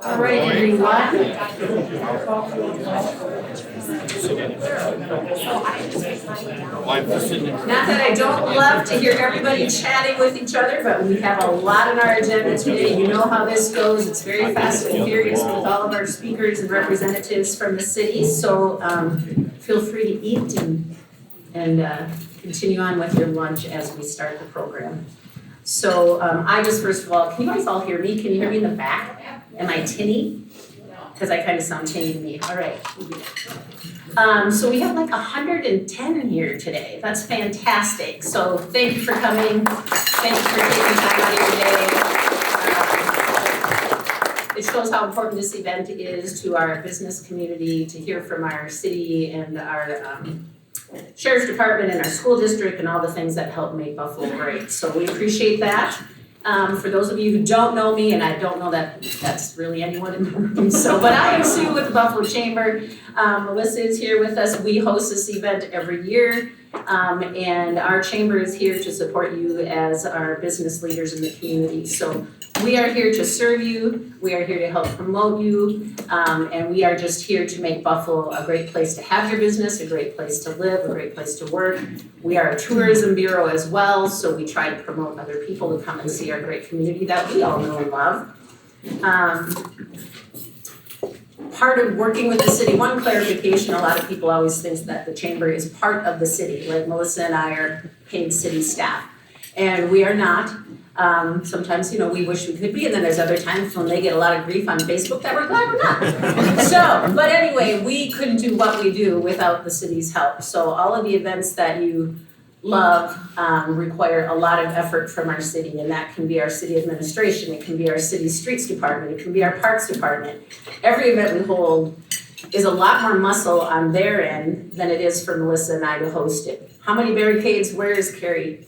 All right, everyone. Not that I don't love to hear everybody chatting with each other, but we have a lot on our agenda today. You know how this goes. It's very fast and furious with all of our speakers and representatives from the city. So feel free to eat and continue on with your lunch as we start the program. So I just, first of all, can you guys all hear me? Can you hear me in the back? Am I tinny? Because I kind of sound tinny to me. All right. So we have like 110 in here today. That's fantastic. So thank you for coming. Thank you for taking time out of your day. It shows how important this event is to our business community, to hear from our city and our Sheriff's Department and our school district and all the things that help make Buffalo great. So we appreciate that. For those of you who don't know me, and I don't know that that's really anyone in the room, but I am Sue with the Buffalo Chamber. Melissa is here with us. We host this event every year, and our chamber is here to support you as our business leaders in the community. So we are here to serve you, we are here to help promote you, and we are just here to make Buffalo a great place to have your business, a great place to live, a great place to work. We are a tourism bureau as well, so we try to promote other people to come and see our great community that we all know and love. Part of working with the city, one clarification, a lot of people always think that the chamber is part of the city, like Melissa and I are paid city staff, and we are not. Sometimes, we wish we could be, and then there's other times when they get a lot of grief on Facebook that we're glad we're not. But anyway, we couldn't do what we do without the city's help. So all of the events that you love require a lot of effort from our city, and that can be our city administration, it can be our city streets department, it can be our parks department. Every event we hold is a lot more muscle on their end than it is for Melissa and I to host it. How many barricades, where is Carrie?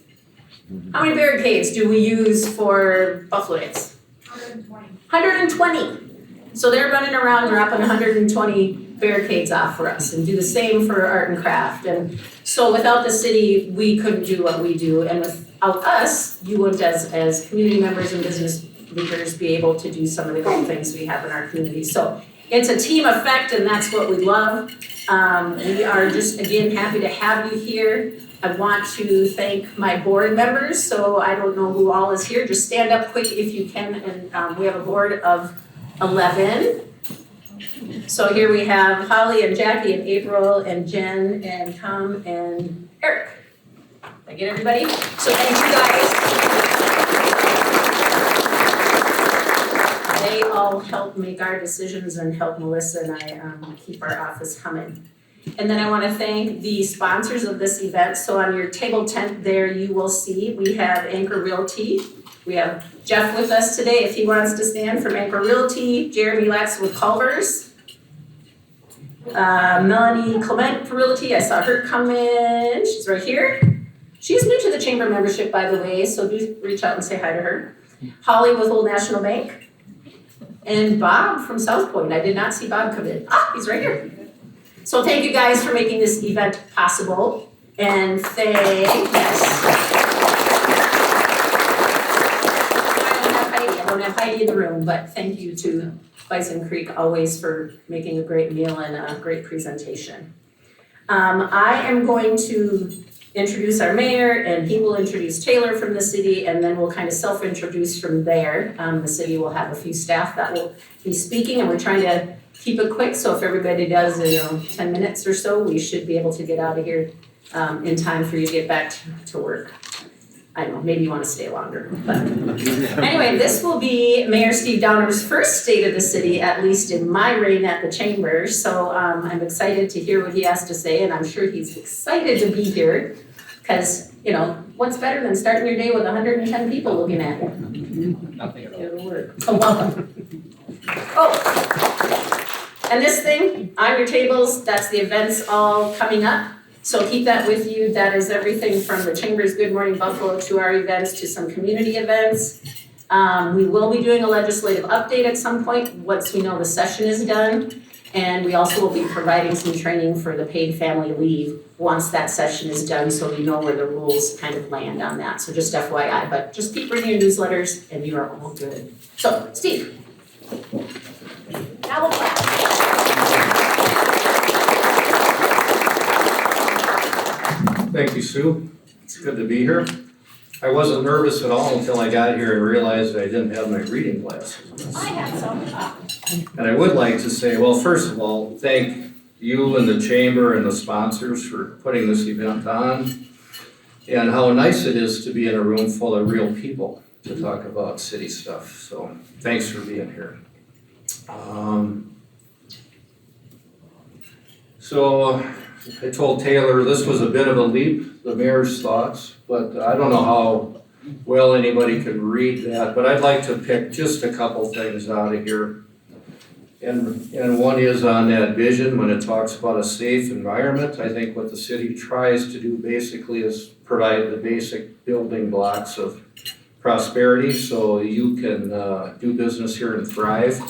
How many barricades do we use for Buffalo Days? 120. 120. So they're running around dropping 120 barricades off for us, and do the same for art and craft. And so without the city, we couldn't do what we do, and without us, you wouldn't as community members and business leaders be able to do some of the great things we have in our community. So it's a team effect, and that's what we love. We are just, again, happy to have you here. I want to thank my board members, so I don't know who all is here. Just stand up quick if you can, and we have a board of 11. So here we have Holly and Jackie and April and Jen and Tom and Eric. Did I get everybody? So thank you guys. They all help make our decisions and help Melissa and I keep our office humming. And then I want to thank the sponsors of this event. So on your table tent there, you will see we have Anchor Realty. We have Jeff with us today, if he wants to stand, from Anchor Realty. Jeremy Latz with Culver's. Melanie Clement for Realty. I saw her come in. She's right here. She's new to the chamber membership, by the way, so do reach out and say hi to her. Holly with Old National Bank. And Bob from South Point. I did not see Bob come in. Ah, he's right here. So thank you guys for making this event possible, and I don't have Heidi in the room, but thank you to Bison Creek always for making a great meal and a great presentation. I am going to introduce our mayor, and he will introduce Taylor from the city, and then we'll kind of self-introduce from there. The city will have a few staff that will be speaking, and we're trying to keep it quick, so if everybody does, 10 minutes or so, we should be able to get out of here in time for you to get back to work. I don't know, maybe you want to stay longer, but anyway, this will be Mayor Steve Downer's first State of the City, at least in my reign at the chamber, so I'm excited to hear what he has to say, and I'm sure he's excited to be here, because, what's better than starting your day with 110 people looking at you? Nothing at all. It'll work. So welcome. Oh, and this thing on your tables, that's the events all coming up. So keep that with you. That is everything from the Chamber's Good Morning Buffalo to our events to some community events. We will be doing a legislative update at some point once we know the session is done. And we also will be providing some training for the paid family leave once that session is done, so we know where the rules kind of land on that. So just FYI, but just keep reading your newsletters and you are all good. So, Steve. Thank you, Sue. It's good to be here. I wasn't nervous at all until I got here and realized I didn't have my reading glasses. I have some. And I would like to say, well, first of all, thank you and the chamber and the sponsors for putting this event on, and how nice it is to be in a room full of real people to talk about city stuff. So thanks for being here. So I told Taylor this was a bit of a leap, the mayor's thoughts, but I don't know how well anybody could read that, but I'd like to pick just a couple things out of here. And one is on that vision when it talks about a safe environment. I think what the city tries to do basically is provide the basic building blocks of prosperity so you can do business here and thrive.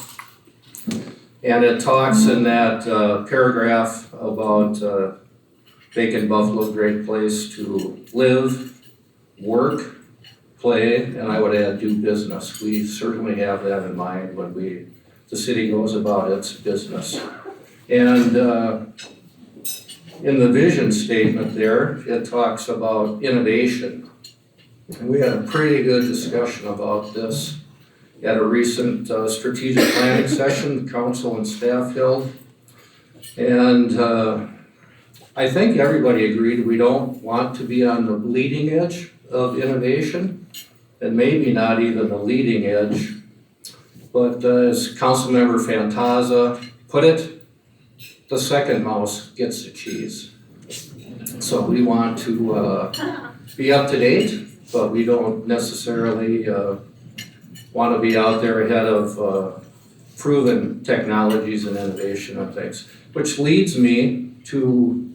And it talks in that paragraph about making Buffalo a great place to live, work, play, and I would add do business. We certainly have that in mind when the city goes about its business. And in the vision statement there, it talks about innovation. And we had a pretty good discussion about this at a recent strategic planning session the council and staff held. And I think everybody agreed we don't want to be on the bleeding edge of innovation, and maybe not even the leading edge. But as Councilmember Fantaza put it, the second mouse gets the cheese. So we want to be up to date, but we don't necessarily want to be out there ahead of proven technologies and innovation and things. Which leads me to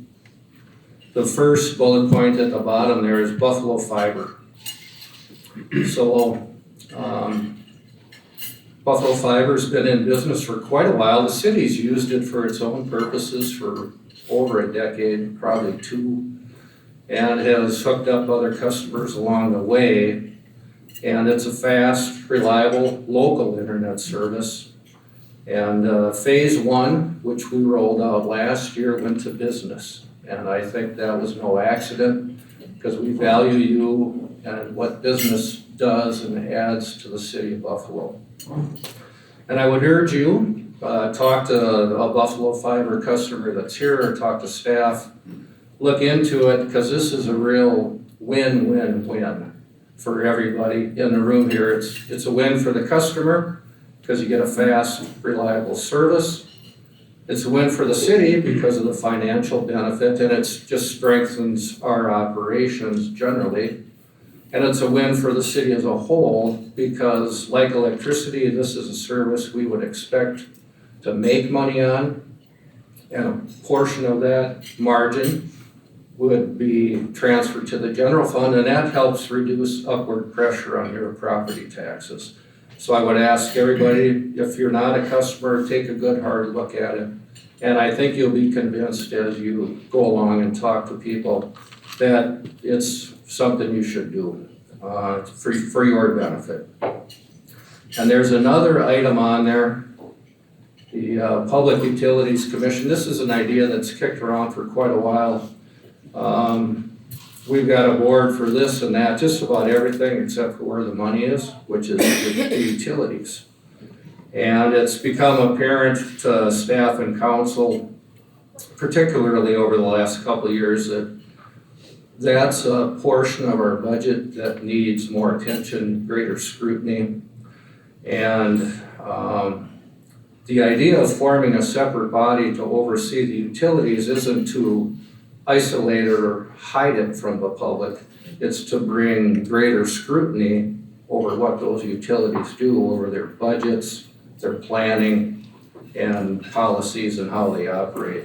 the first bullet point at the bottom there is Buffalo Fiber. So Buffalo Fiber's been in business for quite a while. The city's used it for its own purposes for over a decade, probably two, and has hooked up other customers along the way. And it's a fast, reliable, local internet service. And phase one, which we rolled out last year, went to business. And I think that was no accident because we value you and what business does and adds to the city of Buffalo. And I would urge you, talk to a Buffalo Fiber customer that's here or talk to staff, look into it because this is a real win-win-win for everybody in the room here. It's a win for the customer because you get a fast, reliable service. It's a win for the city because of the financial benefit, and it just strengthens our operations generally. And it's a win for the city as a whole because, like electricity, this is a service we would expect to make money on, and a portion of that margin would be transferred to the general fund, and that helps reduce upward pressure on your property taxes. So I would ask everybody, if you're not a customer, take a good hard look at it. And I think you'll be convinced as you go along and talk to people that it's something you should do for your benefit. And there's another item on there, the Public Utilities Commission. This is an idea that's kicked around for quite a while. We've got a board for this and that, just about everything except for where the money is, which is the utilities. And it's become apparent to staff and council, particularly over the last couple of years, that that's a portion of our budget that needs more attention, greater scrutiny. And the idea of forming a separate body to oversee the utilities isn't to isolate or hide it from the public. It's to bring greater scrutiny over what those utilities do, over their budgets, their planning, and policies and how they operate.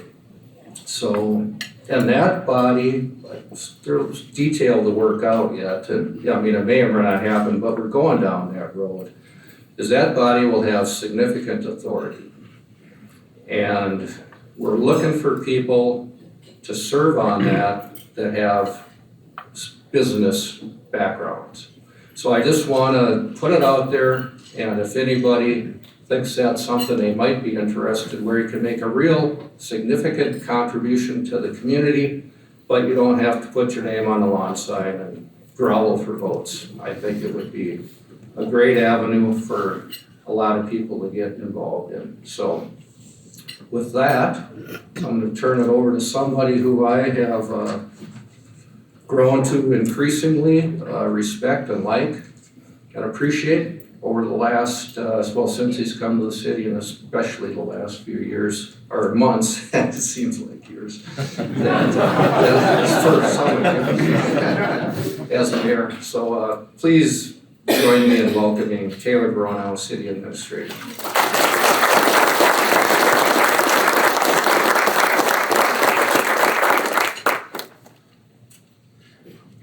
So, and that body, there's detail to work out yet. And, I mean, it may or may not happen, but we're going down that road. Is that body will have significant authority. And we're looking for people to serve on that have business backgrounds. So I just want to put it out there, and if anybody thinks that's something they might be interested where you can make a real significant contribution to the community but you don't have to put your name on the lawn sign and growl for votes. I think it would be a great avenue for a lot of people to get involved in. So with that, I'm going to turn it over to somebody who I have grown to increasingly respect and like and appreciate over the last, well, since he's come to the city, and especially the last few years, or months, it seems like years, that, for some of you, as mayor. So please join me in welcoming Taylor Gronau, City Administrator.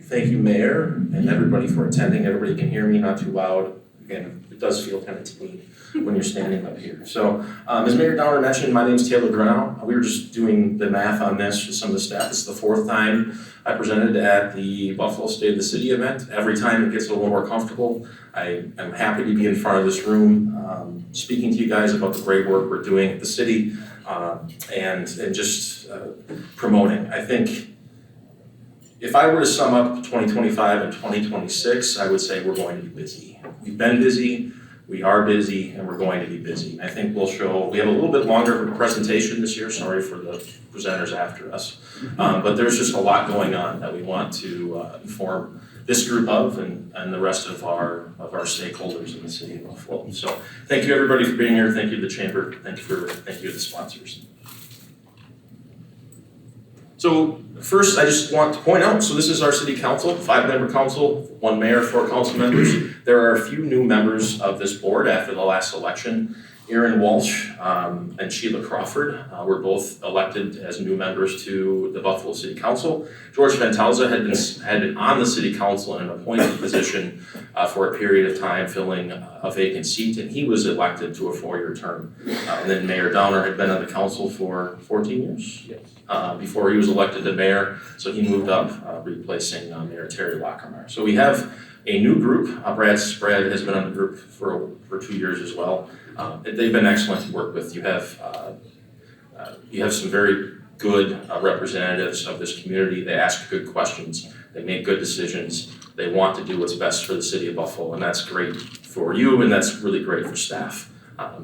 Thank you, Mayor, and everybody for attending. Everybody can hear me, not too loud. Again, it does feel kind of teeny when you're standing up here. So, as Mayor Downer mentioned, my name is Taylor Gronau. We were just doing the math on this with some of the staff. This is the fourth time I presented at the Buffalo State of the City event. Every time it gets a little more comfortable. I am happy to be in front of this room, speaking to you guys about the great work we're doing at the city, and just promoting. I think if I were to sum up 2025 and 2026, I would say we're going to be busy. We've been busy, we are busy, and we're going to be busy. I think we'll show, we have a little bit longer of a presentation this year, sorry for the presenters after us. But there's just a lot going on that we want to inform this group of and the rest of our stakeholders in the city of Buffalo. So thank you everybody for being here, thank you to the chamber, thank you to the sponsors. So first, I just want to point out, so this is our city council, 5-member council, 1 mayor, 4 council members. There are a few new members of this board after the last election. Aaron Walsh and Sheila Crawford were both elected as new members to the Buffalo City Council. George Fantauza had been on the city council in an appointed position for a period of time, filling a vacant seat, and he was elected to a 4-year term. And then Mayor Downer had been on the council for 14 years? Yes. Before he was elected to mayor, so he moved up, replacing Mayor Terry Lockermeyer. So we have a new group. Brad has been on the group for 2 years as well. They've been excellent to work with. You have some very good representatives of this community. They ask good questions. They make good decisions. They want to do what's best for the city of Buffalo, and that's great for you, and that's really great for staff.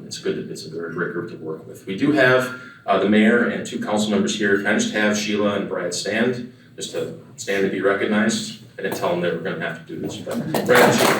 It's a very great group to work with. We do have the mayor and 2 council members here. Can I just have Sheila and Brad stand, just to stand to be recognized? I didn't tell them they were going to have to do this, but Brad and Sheila.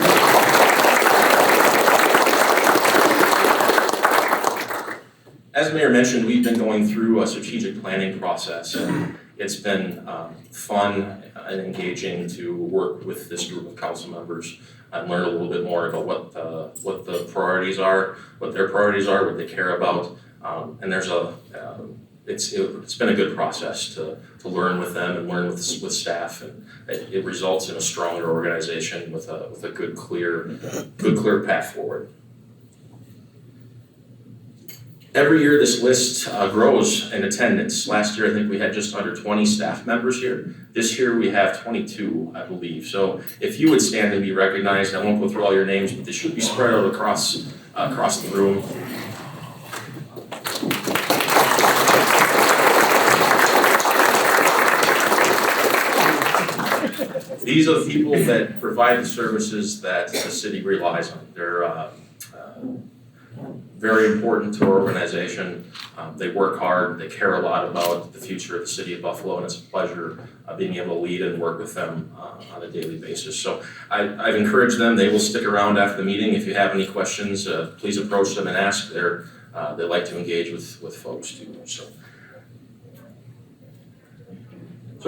As Mayor mentioned, we've been going through a strategic planning process, and it's been fun and engaging to work with this group of council members and learn a little bit more about what the priorities are, what their priorities are, what they care about, and there's it's been a good process to learn with them and learn with staff, and it results in a stronger organization with a good clear path forward. Every year this list grows in attendance. Last year I think we had just under 20 staff members here. This year we have 22, I believe. So if you would stand and be recognized, I won't go through all your names, but they should be spread out across the room. These are the people that provide the services that the city relies on. They're very important to our organization. They work hard, they care a lot about the future of the city of Buffalo, and it's a pleasure being able to lead and work with them on a daily basis. So I've encouraged them. They will stick around after the meeting. If you have any questions, please approach them and ask. They like to engage with folks too. So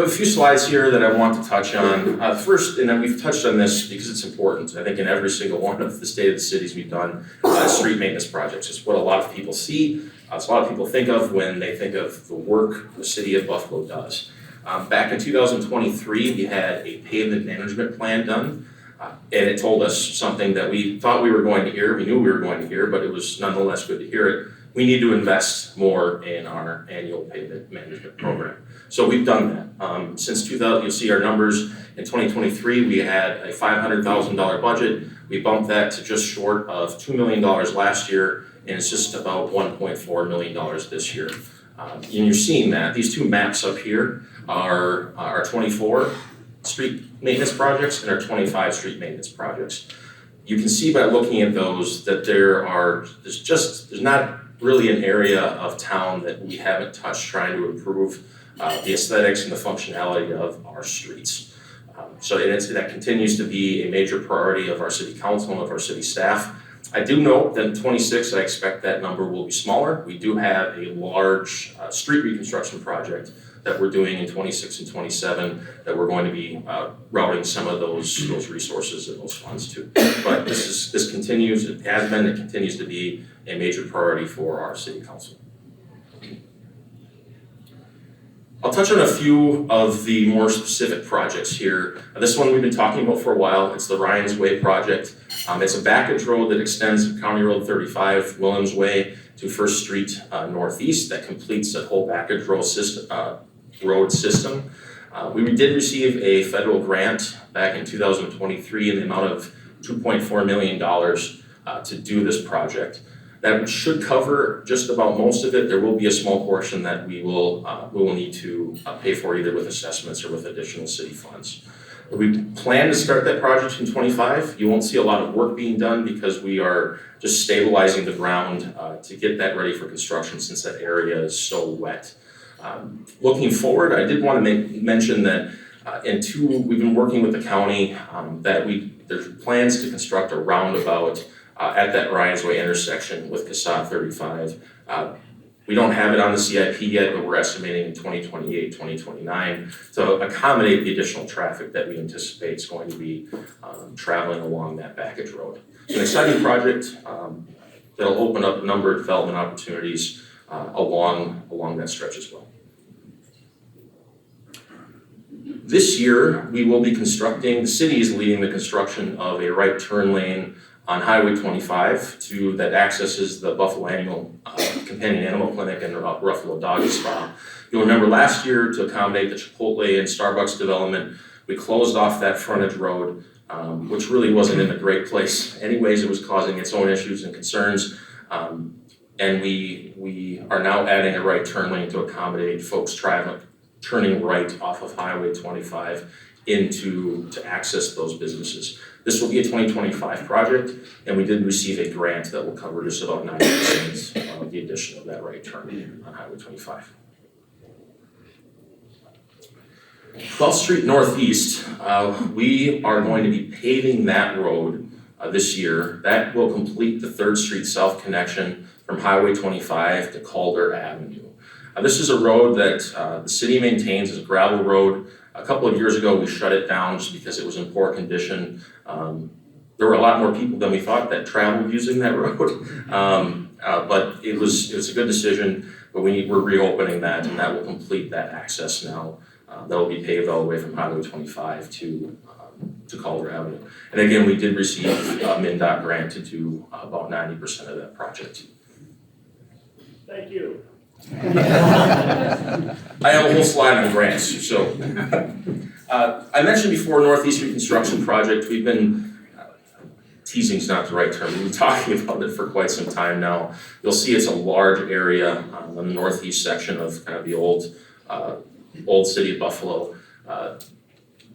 I have a few slides here that I want to touch on. First, and we've touched on this because it's important. I think in every single one of the state of the cities we've done street maintenance projects. It's what a lot of people see. It's a lot of people think of when they think of the work the city of Buffalo does. Back in 2023, we had a pavement management plan done. And it told us something that we thought we were going to hear. We knew we were going to hear, but it was nonetheless good to hear it. We need to invest more in our annual pavement management program. So we've done that. Since 2000, you'll see our numbers. In 2023, we had a $500,000 budget. We bumped that to just short of $2 million last year, and it's just about $1.4 million this year. And you're seeing that. These 2 maps up here are our 24 street maintenance projects and our 25 street maintenance projects. You can see by looking at those that there's not really an area of town that we haven't touched trying to improve the aesthetics and the functionality of our streets. So that continues to be a major priority of our city council and of our city staff. I do note that in 26, I expect that number will be smaller. We do have a large street reconstruction project that we're doing in 26 and 27 that we're going to be routing some of those resources and those funds to. But this continues, it has been, it continues to be a major priority for our city council. I'll touch on a few of the more specific projects here. This one we've been talking about for a while. It's the Ryan's Way project. It's a backage road that extends from County Road 35, Williams Way, to First Street Northeast that completes that whole backage road system. We did receive a federal grant back in 2023 in the amount of $2.4 million to do this project. That should cover just about most of it. There will be a small portion that we will need to pay for either with assessments or with additional city funds. We plan to start that project in 25. You won't see a lot of work being done because we are just stabilizing the ground to get that ready for construction since that area is so wet. Looking forward, I did want to mention that we've been working with the county there's plans to construct a roundabout at that Ryan's Way intersection with Casad 35. We don't have it on the CIP yet, but we're estimating in 2028, 2029 to accommodate the additional traffic that we anticipate is going to be traveling along that backage road. It's an exciting project that'll open up a number of development opportunities along that stretch as well. This year, we will be the city is leading the construction of a right turn lane on Highway 25 that accesses the Buffalo Companion Animal Clinic and Ruffalo Doggy Spa. You'll remember last year to accommodate the Chipotle and Starbucks development, we closed off that frontage road, which really wasn't in a great place. Anyways, it was causing its own issues and concerns. And we are now adding a right turn lane to accommodate folks turning right off of Highway 25 to access those businesses. This will be a 2025 project, and we did receive a grant that will cover just about 90% of the addition of that right turn on Highway 25. 12th Street Northeast, we are going to be paving that road this year. That will complete the 3rd Street South connection from Highway 25 to Calder Avenue. This is a road that the city maintains as a gravel road. A couple of years ago, we shut it down just because it was in poor condition. There were a lot more people than we thought that traveled using that road, but it was a good decision. But we're reopening that, and that will complete that access now. That will be paved all the way from Highway 25 to Calder Avenue. And again, we did receive a MnDOT grant to do about 90% of that project. Thank you. I have a whole slide on grants. So I mentioned before Northeast Reconstruction Project. We've been teasing's not the right term. We've been talking about it for quite some time now. You'll see it's a large area on the northeast section of kind of the old city of Buffalo.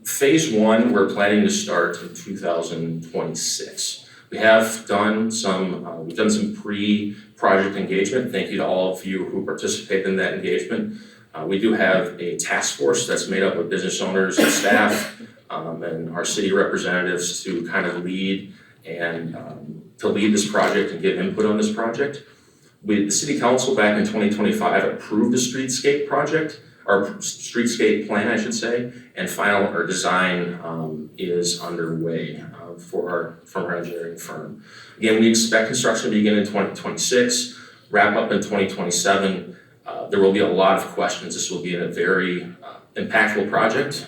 Phase 1 we're planning to start in 2026. We have done some pre-project engagement. Thank you to all of you who participated in that engagement. We do have a task force that's made up of business owners and staff and our city representatives to kind of lead this project and give input on this project. The city council back in 2025 approved the streetscape project, or streetscape plan, I should say, and final design is underway from our engineering firm. Again, we expect construction to begin in 2026, wrap up in 2027. There will be a lot of questions. This will be a very impactful project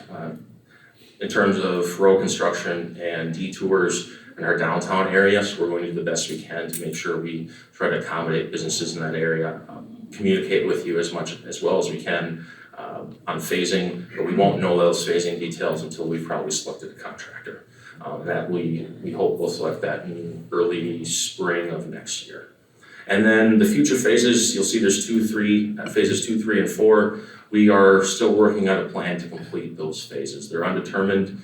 in terms of road construction and detours in our downtown area. So we're going to do the best we can to make sure we try to accommodate businesses in that area, communicate with you as well as we can on phasing, but we won't know those phasing details until we've probably selected a contractor. That we hope we'll select that in early spring of next year. And then the future phases, you'll see there's phases 2, 3, and 4. We are still working on a plan to complete those phases. They're undetermined.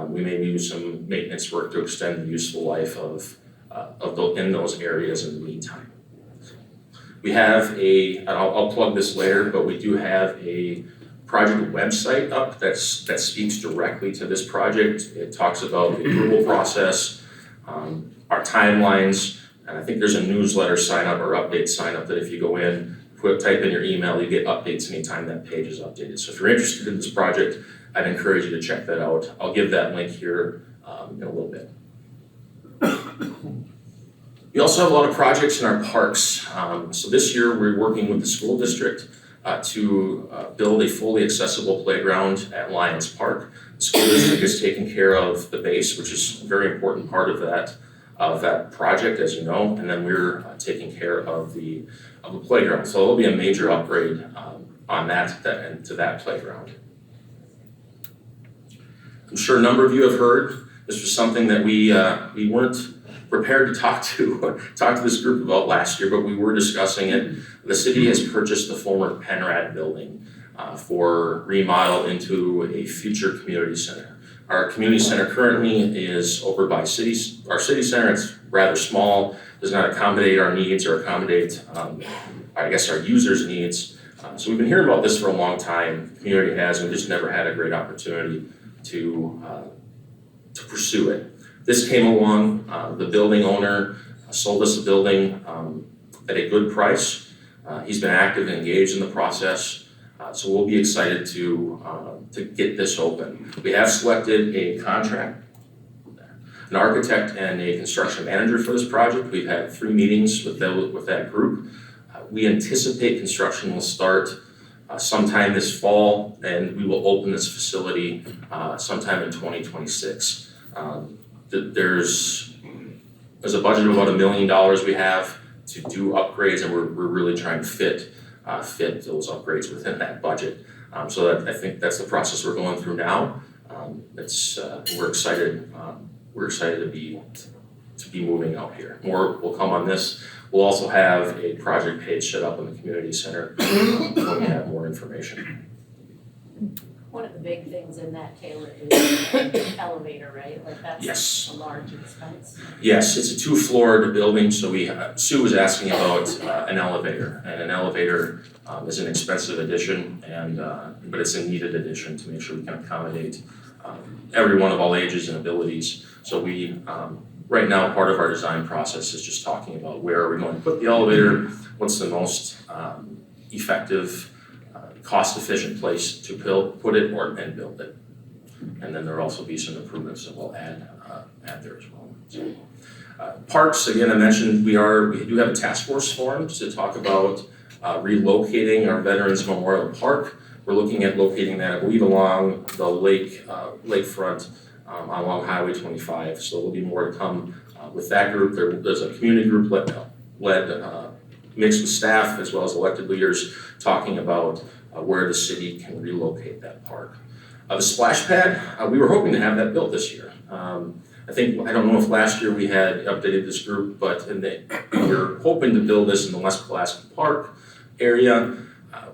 We may do some maintenance work to extend the useful life in those areas in the meantime. We have I'll plug this later, but we do have a project website up that speaks directly to this project. It talks about the approval process, our timelines, and I think there's a newsletter sign up or update sign up that if you go in, type in your email, you get updates anytime that page is updated. So if you're interested in this project, I'd encourage you to check that out. I'll give that link here in a little bit. We also have a lot of projects in our parks. So this year we're working with the school district to build a fully accessible playground at Lions Park. The school district is taking care of the base, which is a very important part of that project, as you know, and then we're taking care of the playground. So it'll be a major upgrade on to that playground. I'm sure a number of you have heard this was something that we weren't prepared to talk to this group about last year, but we were discussing it. The city has purchased the former Penrad building for remodel into a future community center. Our community center currently is over by our city center. It's rather small, does not accommodate our needs or accommodate, our users' needs. So we've been hearing about this for a long time. The community has, and we just never had a great opportunity to pursue it. This came along, the building owner sold us the building at a good price. He's been active and engaged in the process, so we'll be excited to get this open. We have selected a contract, an architect and a construction manager for this project. We've had 3 meetings with that group. We anticipate construction will start sometime this fall, and we will open this facility sometime in 2026. There's a budget of about $1 million we have to do upgrades, and we're really trying to fit those upgrades within that budget. So that, I think that's the process we're going through now. We're excited. We're excited to be moving out here. More will come on this. We'll also have a project page set up in the community center when we have more information. One of the big things in that, Taylor, is the elevator, right? Like that's Yes. a large expense. Yes, it's a 2-floored building, so Sue was asking about an elevator, and an elevator is an expensive addition, but it's a needed addition to make sure we can accommodate everyone of all ages and abilities. So we, right now, part of our design process is just talking about where are we going to put the elevator, what's the most effective, cost-efficient place to put it and build it. And then there'll also be some improvements that we'll add there as well. So, parks, again, I mentioned we do have a task force formed to talk about relocating our Veterans Memorial Park. We're looking at locating that, I believe, along the lakefront along Highway 25. So there'll be more to come with that group. There's a community group led mixed with staff as well as elected leaders talking about where the city can relocate that park. The splash pad, we were hoping to have that built this year. I don't know if last year we had updated this group, but we were hoping to build this in the West Pulaski Park area.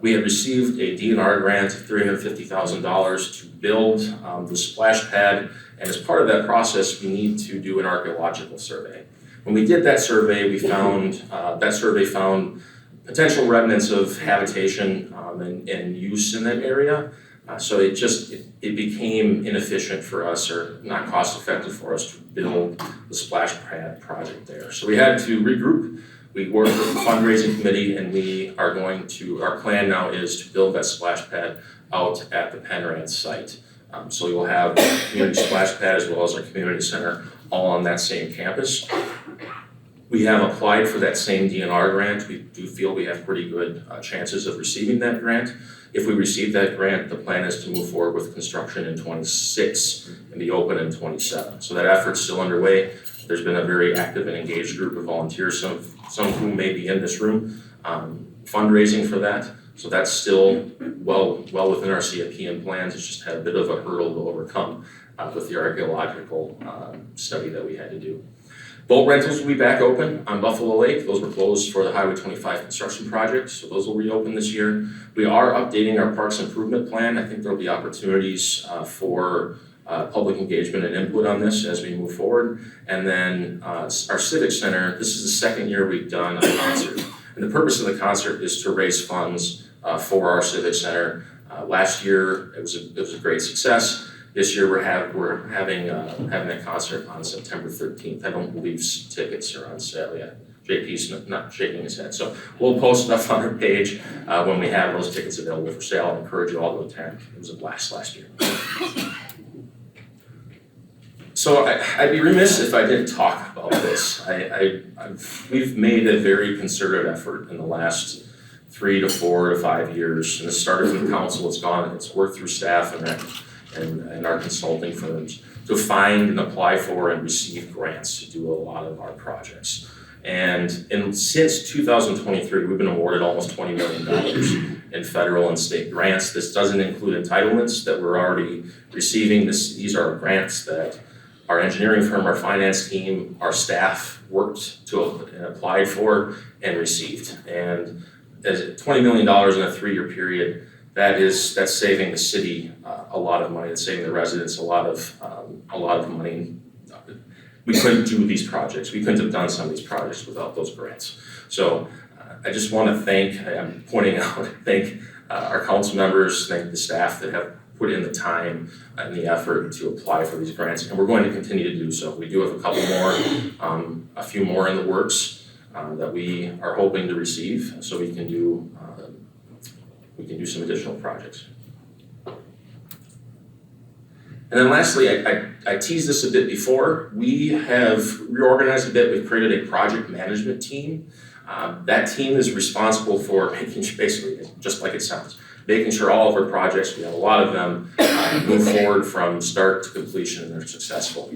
We had received a DNR grant of $350,000 to build the splash pad, and as part of that process, we need to do an archaeological survey. When we did that survey, we found potential remnants of habitation and use in that area. So it became inefficient for us, or not cost effective for us, to build the splash pad project there. So we had to regroup. We worked with the fundraising committee, and our plan now is to build that splash pad out at the Penrad site. So we will have the community splash pad as well as our community center all on that same campus. We have applied for that same DNR grant. We do feel we have pretty good chances of receiving that grant. If we receive that grant, the plan is to move forward with construction in 26 and be open in 27. So that effort's still underway. There's been a very active and engaged group of volunteers, some of whom may be in this room, fundraising for that. So that's still well within our CIP and plans. It's just had a bit of a hurdle to overcome with the archaeological study that we had to do. Boat rentals will be back open on Buffalo Lake. Those were closed for the Highway 25 construction project, so those will reopen this year. We are updating our parks improvement plan. I think there'll be opportunities for public engagement and input on this as we move forward. And then our Civic Center, this is the second year we've done a concert. And the purpose of the concert is to raise funds for our Civic Center. Last year, it was a great success. This year we're having a concert on September 13th. I don't believe tickets are on sale yet. JP's not shaking his head. So we'll post stuff on our page when we have those tickets available for sale. I encourage you all to attend. It was a blast last year. So I'd be remiss if I didn't talk about this. We've made a very concerted effort in the last 3 to 4 to 5 years, and this started from the council. It's worked through staff and our consulting firms to find and apply for and receive grants to do a lot of our projects. And since 2023, we've been awarded almost $20 million in federal and state grants. This doesn't include entitlements that we're already receiving. These are grants that our engineering firm, our finance team, our staff worked to and applied for and received. And as $20 million in a 3-year period, that's saving the city a lot of money. It's saving the residents a lot of money. We couldn't do these projects. We couldn't have done some of these projects without those grants. So I just want to thank our council members, thank the staff that have put in the time and the effort to apply for these grants, and we're going to continue to do so. We do have a couple more, a few more in the works that we are hoping to receive, so we can do some additional projects. And then lastly, I teased this a bit before. We have reorganized a bit. We've created a project management team. That team is responsible for making sure, basically, just like it sounds, making sure all of our projects, we have a lot of them, move forward from start to completion and they're successful.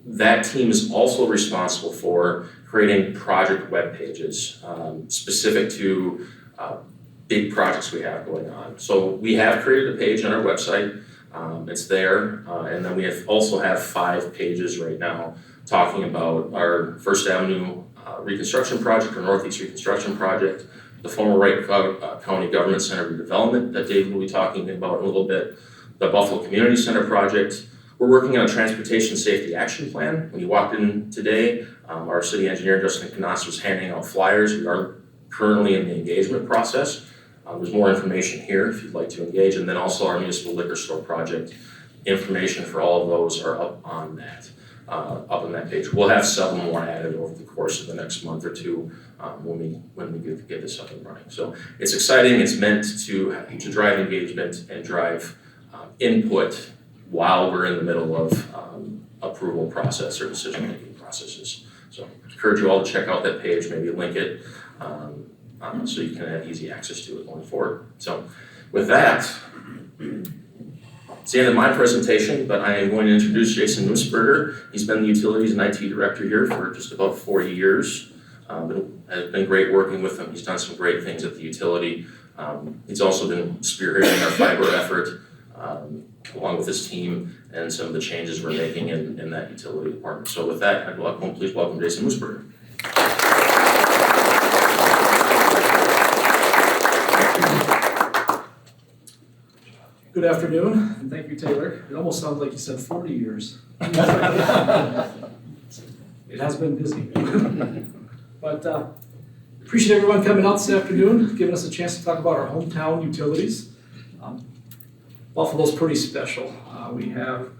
That team is also responsible for creating project web pages specific to big projects we have going on. So we have created a page on our website. It's there, and then we also have 5 pages right now talking about our First Avenue reconstruction project, or Northeast reconstruction project, the former Wright County Government Center redevelopment that Dave will be talking about in a little bit, the Buffalo Community Center project. We're working on a transportation safety action plan. When you walked in today, our city engineer, Justin Canas, was handing out flyers. We are currently in the engagement process. There's more information here if you'd like to engage, and then also our municipal liquor store project. Information for all of those are up on that page. We'll have several more added over the course of the next month or two when we get this up and running. So it's exciting. It's meant to drive engagement and drive input while we're in the middle of approval process or decision-making processes. So I encourage you all to check out that page, maybe link it, so you can have easy access to it going forward. So with that, it's the end of my presentation, but I am going to introduce Jason Meusburger. He's been the Utilities and IT Director here for just about 4 years. It's been great working with him. He's done some great things at the utility. He's also been spearheading our fiber effort along with his team and some of the changes we're making in that utility department. So with that, please welcome Jason Meusburger. Good afternoon, and thank you, Taylor. It almost sounds like you said 40 years. It has been busy. But appreciate everyone coming out this afternoon, giving us a chance to talk about our hometown utilities. Buffalo's pretty special. We have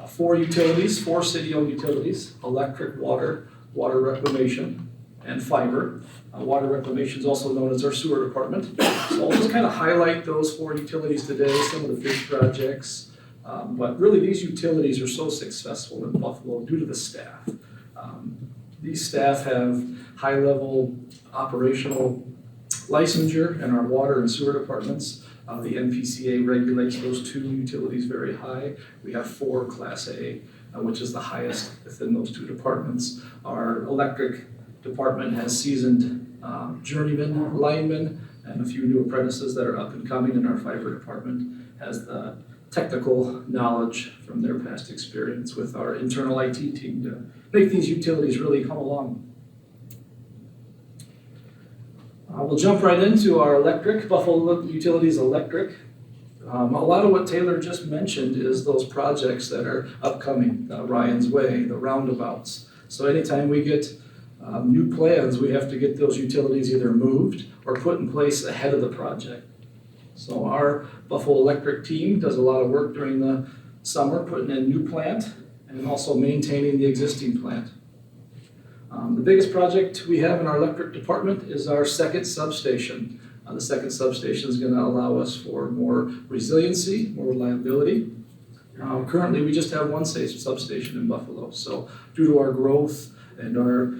4 utilities, 4 city-owned utilities: electric, water, water reclamation, and fiber. Water reclamation is also known as our sewer department. So I'll just kind of highlight those 4 utilities today, some of the big projects. But really, these utilities are so successful in Buffalo due to the staff. These staff have high-level operational licensure in our water and sewer departments. The NPCA regulates those 2 utilities very high. We have 4 Class A, which is the highest within those 2 departments. Our electric department has seasoned journeymen, linemen, and a few new apprentices that are up and coming, and our fiber department has the technical knowledge from their past experience with our internal IT team to make these utilities really come along. We'll jump right into our electric, Buffalo Utilities Electric. A lot of what Taylor just mentioned is those projects that are upcoming, Ryan's Way, the roundabouts. So anytime we get new plans, we have to get those utilities either moved or put in place ahead of the project. So our Buffalo Electric team does a lot of work during the summer, putting in new plant and also maintaining the existing plant. The biggest project we have in our electric department is our second substation. The second substation is going to allow us for more resiliency, more reliability. Currently, we just have one substation in Buffalo. So due to our growth and our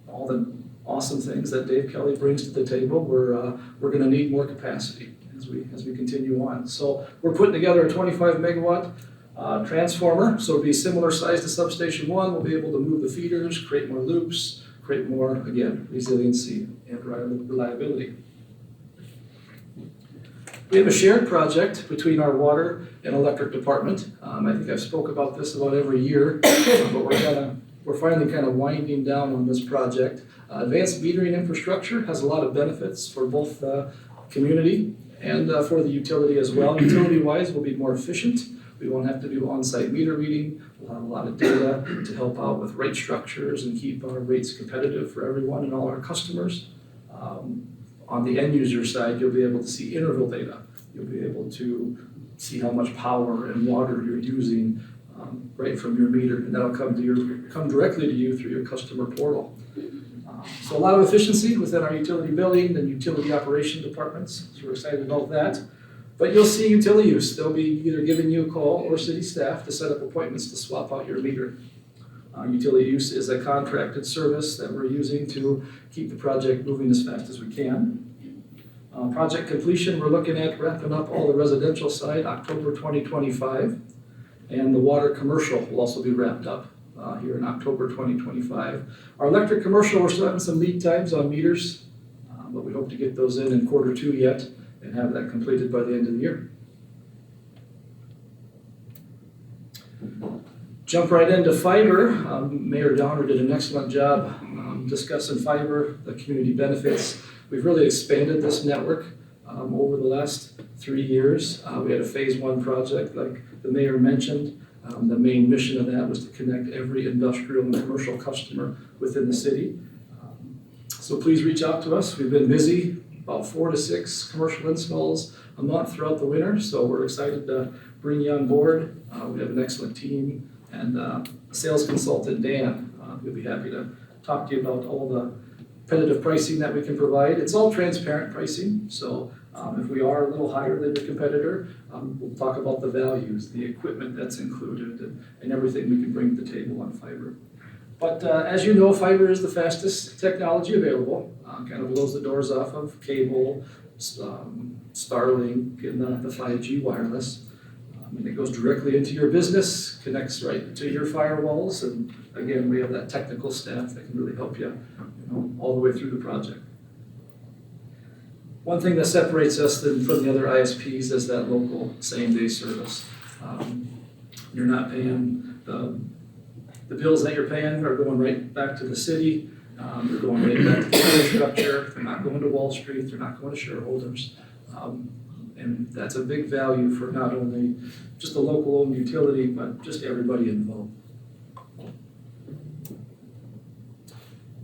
all the awesome things that Dave Kelly brings to the table, we're going to need more capacity as we continue on. So we're putting together a 25 megawatt transformer, so it'll be similar size to substation 1. We'll be able to move the feeders, create more loops, create more, again, resiliency and reliability. We have a shared project between our water and electric department. I think I've spoke about this about every year, but we're finally kind of winding down on this project. Advanced metering infrastructure has a lot of benefits for both the community and for the utility as well. Utility-wise, we'll be more efficient. We won't have to do on-site meter reading. We'll have a lot of data to help out with rate structures and keep our rates competitive for everyone and all our customers. On the end user side, you'll be able to see interval data. You'll be able to see how much power and water you're using right from your meter, and that'll come directly to you through your customer portal. So a lot of efficiency within our utility billing and utility operation departments. So we're excited about that. But you'll see utility use. They'll be either giving you a call or city staff to set up appointments to swap out your meter. Utility use is a contracted service that we're using to keep the project moving as fast as we can. Project completion, we're looking at wrapping up all the residential side October 2025. And the water commercial will also be wrapped up here in October 2025. Our electric commercial, we're still having some lead times on meters, but we hope to get those in Q2 yet and have that completed by the end of the year. Jump right into fiber. Mayor Downer did an excellent job discussing fiber, the community benefits. We've really expanded this network over the last 3 years. We had a phase 1 project like the mayor mentioned. The main mission of that was to connect every industrial and commercial customer within the city. So please reach out to us. We've been busy, about 4 to 6 commercial installs a month throughout the winter. So we're excited to bring you on board. We have an excellent team and sales consultant, Dan. We'll be happy to talk to you about all the competitive pricing that we can provide. It's all transparent pricing. So if we are a little higher than the competitor, we'll talk about the values, the equipment that's included, and everything we can bring to the table on fiber. But as you know, fiber is the fastest technology available. Kind of blows the doors off of cable, Starlink, and the 5G wireless. And it goes directly into your business, connects right to your firewalls, and again, we have that technical staff that can really help you, all the way through the project. One thing that separates us from the other ISPs is that local same-day service. You're not paying the bills that you're paying are going right back to the city. They're going right back to the infrastructure. They're not going to Wall Street. They're not going to shareholders. And that's a big value for not only just the local owned utility, but just everybody involved.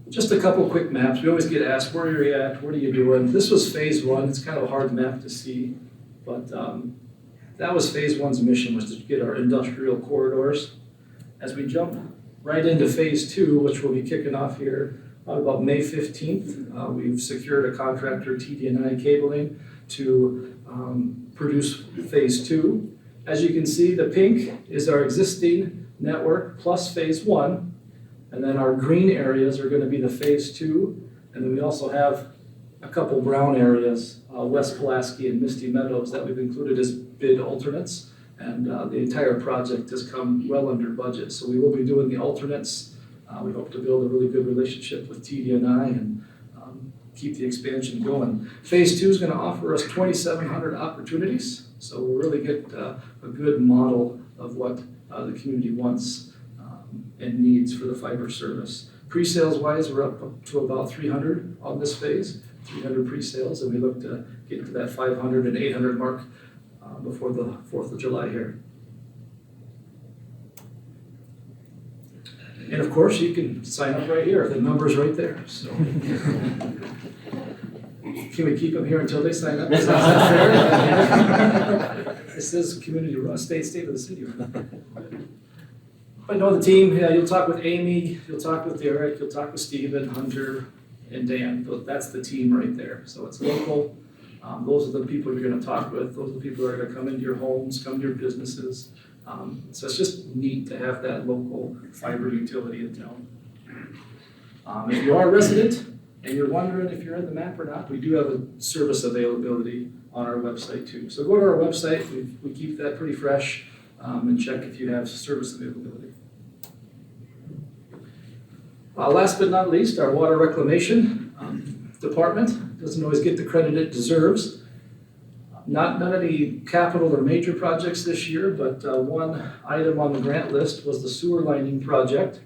Just a couple quick maps. We always get asked, where are you at? What are you doing? This was phase 1. It's kind of a hard map to see, but that was phase 1's mission, was to get our industrial corridors. As we jump right into phase 2, which will be kicking off here about May 15th, we've secured a contractor, TD&I Cabling, to produce phase 2. As you can see, the pink is our existing network plus phase 1. And then our green areas are going to be the phase 2. And then we also have a couple brown areas, West Pulaski and Misty Meadows, that we've included as bid alternates. And the entire project has come well under budget. So we will be doing the alternates. We hope to build a really good relationship with TD&I and keep the expansion going. Phase 2 is going to offer us 2,700 opportunities, so we'll really get a good model of what the community wants and needs for the fiber service. Pre-sales wise, we're up to about 300 on this phase, 300 pre-sales, and we look to get to that 500 and 800 mark before the 4th of July here. And of course, you can sign up right here. The number's right there. So, can we keep them here until they sign up? Is that fair? This is community run, state of the city. But know the team. Yeah, you'll talk with Amy. You'll talk with Derek. You'll talk with Steven, Hunter, and Dan. That's the team right there. So it's local. Those are the people you're going to talk with. Those are the people that are going to come into your homes, come to your businesses. So it's just neat to have that local fiber utility in town. If you are a resident and you're wondering if you're in the map or not, we do have a service availability on our website too. So go to our website, we keep that pretty fresh, and check if you have service availability. Last but not least, our water reclamation department doesn't always get the credit it deserves. Not any capital or major projects this year, but one item on the grant list was the sewer lining project.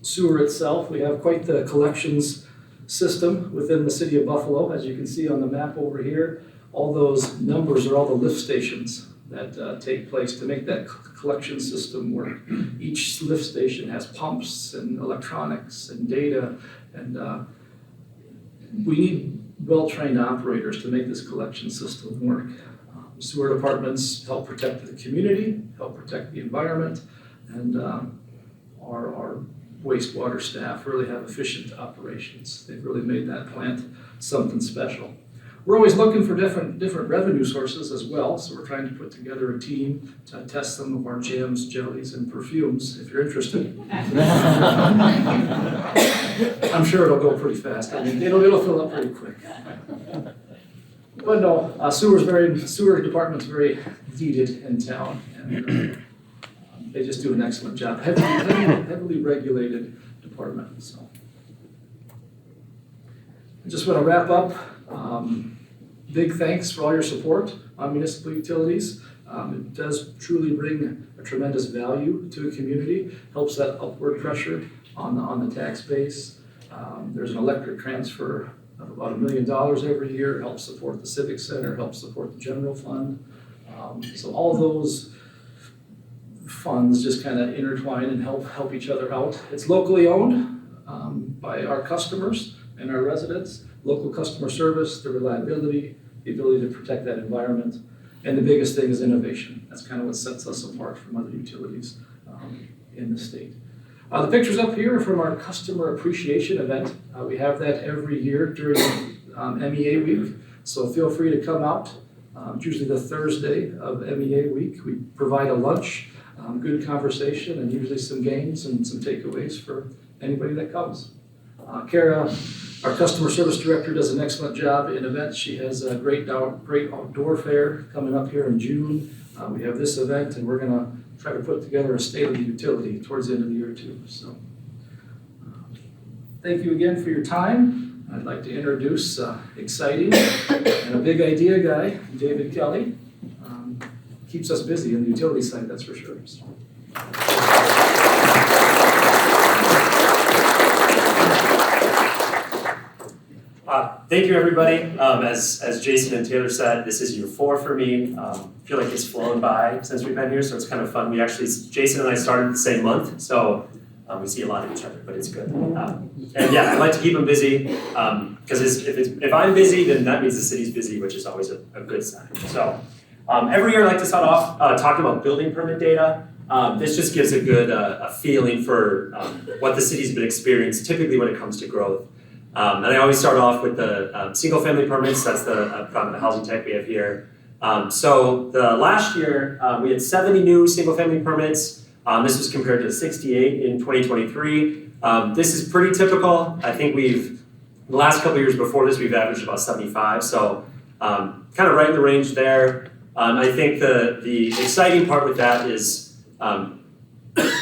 Sewer itself, we have quite the collections system within the city of Buffalo. As you can see on the map over here, all those numbers are all the lift stations that take place to make that collection system work. Each lift station has pumps and electronics and data, and we need well-trained operators to make this collection system work. Sewer departments help protect the community, help protect the environment, and our wastewater staff really have efficient operations. They've really made that plant something special. We're always looking for different revenue sources as well, so we're trying to put together a team to test some of our jams, jellies, and perfumes, if you're interested. I'm sure it'll go pretty fast. I mean, it'll fill up pretty quick. But no, sewer department's very needed in town, and they just do an excellent job. Heavily regulated department. So, I just want to wrap up. Big thanks for all your support on municipal utilities. It does truly bring a tremendous value to a community, helps that upward pressure on the tax base. There's an electric transfer of about $1 million every year, helps support the Civic Center, helps support the general fund. So all those funds just kind of intertwine and help each other out. It's locally owned by our customers and our residents. Local customer service, the reliability, the ability to protect that environment, and the biggest thing is innovation. That's kind of what sets us apart from other utilities in the state. The pictures up here are from our customer appreciation event. We have that every year during MEA week, so feel free to come out. It's usually the Thursday of MEA week. We provide a lunch, good conversation, and usually some games and some takeaways for anybody that comes. Kara, our customer service director, does an excellent job in events. She has a great outdoor fair coming up here in June. We have this event, and we're going to try to put together a state of the utility towards the end of the year too. So, thank you again for your time. I'd like to introduce exciting and a big idea guy, David Kelly. Keeps us busy in the utility side, that's for sure. So. Thank you, everybody. As Jason and Taylor said, this is year 4 for me. I feel like it's flown by since we've been here, so it's kind of fun. Jason and I started the same month, so we see a lot of each other, but it's good. And yeah, I like to keep them busy, because if I'm busy, then that means the city's busy, which is always a good sign. So every year I like to start off talking about building permit data. This just gives a good feeling for what the city's been experiencing, typically when it comes to growth. And I always start off with the single-family permits. That's the predominant housing type we have here. So the last year, we had 70 new single-family permits. This was compared to 68 in 2023. This is pretty typical. I think the last couple of years before this, we've averaged about 75. So kind of right in the range there. I think the exciting part with that is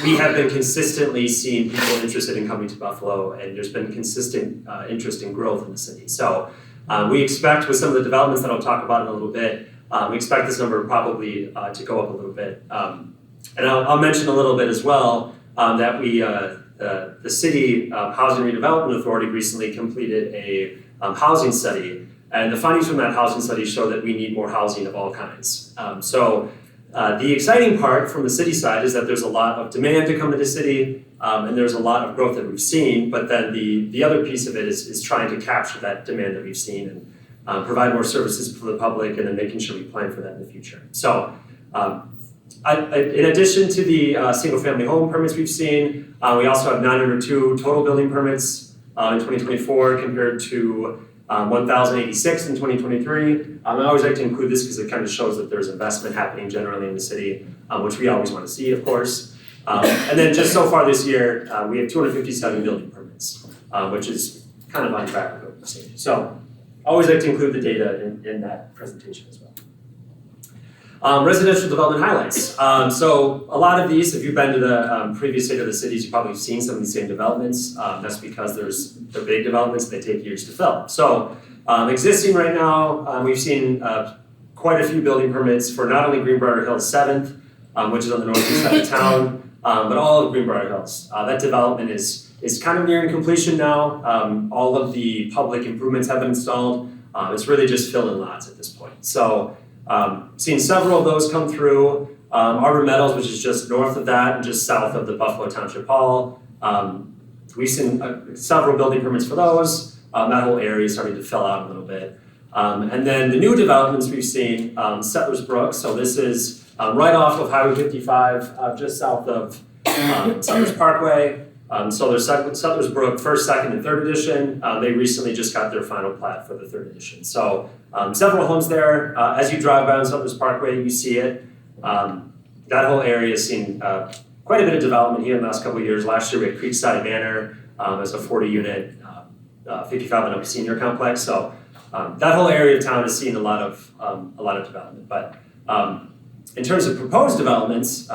we have been consistently seeing people interested in coming to Buffalo, and there's been consistent interest in growth in the city. So we expect with some of the developments that I'll talk about in a little bit, we expect this number probably to go up a little bit. And I'll mention a little bit as well that the City Housing Redevelopment Authority recently completed a housing study, and the findings from that housing study show that we need more housing of all kinds. The exciting part from the city side is that there's a lot of demand to come to the city, and there's a lot of growth that we've seen, but then the other piece of it is trying to capture that demand that we've seen and provide more services for the public, and then making sure we plan for that in the future. So in addition to the single-family home permits we've seen, we also have 902 total building permits in 2024 compared to 1,086 in 2023. I always like to include this because it kind of shows that there's investment happening generally in the city, which we always want to see, of course. And then just so far this year, we have 257 building permits, which is kind of on track with what we've seen. So always like to include the data in that presentation as well. Residential development highlights. So a lot of these, if you've been to the previous State of the Cities, you've probably seen some of these same developments. That's because they're big developments, they take years to fill. So existing right now, we've seen quite a few building permits for not only Greenbrier Hills 7th, which is on the northeast side of town, but all of Greenbrier Hills. That development is kind of nearing completion now. All of the public improvements have been installed. It's really just filling lots at this point. So seen several of those come through. Arbor Meadows, which is just north of that and just south of the Buffalo Township Hall. We've seen several building permits for those. That whole area is starting to fill out a little bit. And then the new developments we've seen, Settlers Brook. So this is right off of Highway 55, just south of Settlers Parkway. So there's Settlers Brook, first, second, and third edition. They recently just got their final plat for the third edition. So several homes there. As you drive by on Settlers Parkway, you see it. That whole area has seen quite a bit of development here in the last couple of years. Last year we had Creekside Manor as a 40-unit, 55 and up senior complex. So that whole area of town has seen a lot of development. But in terms of proposed developments,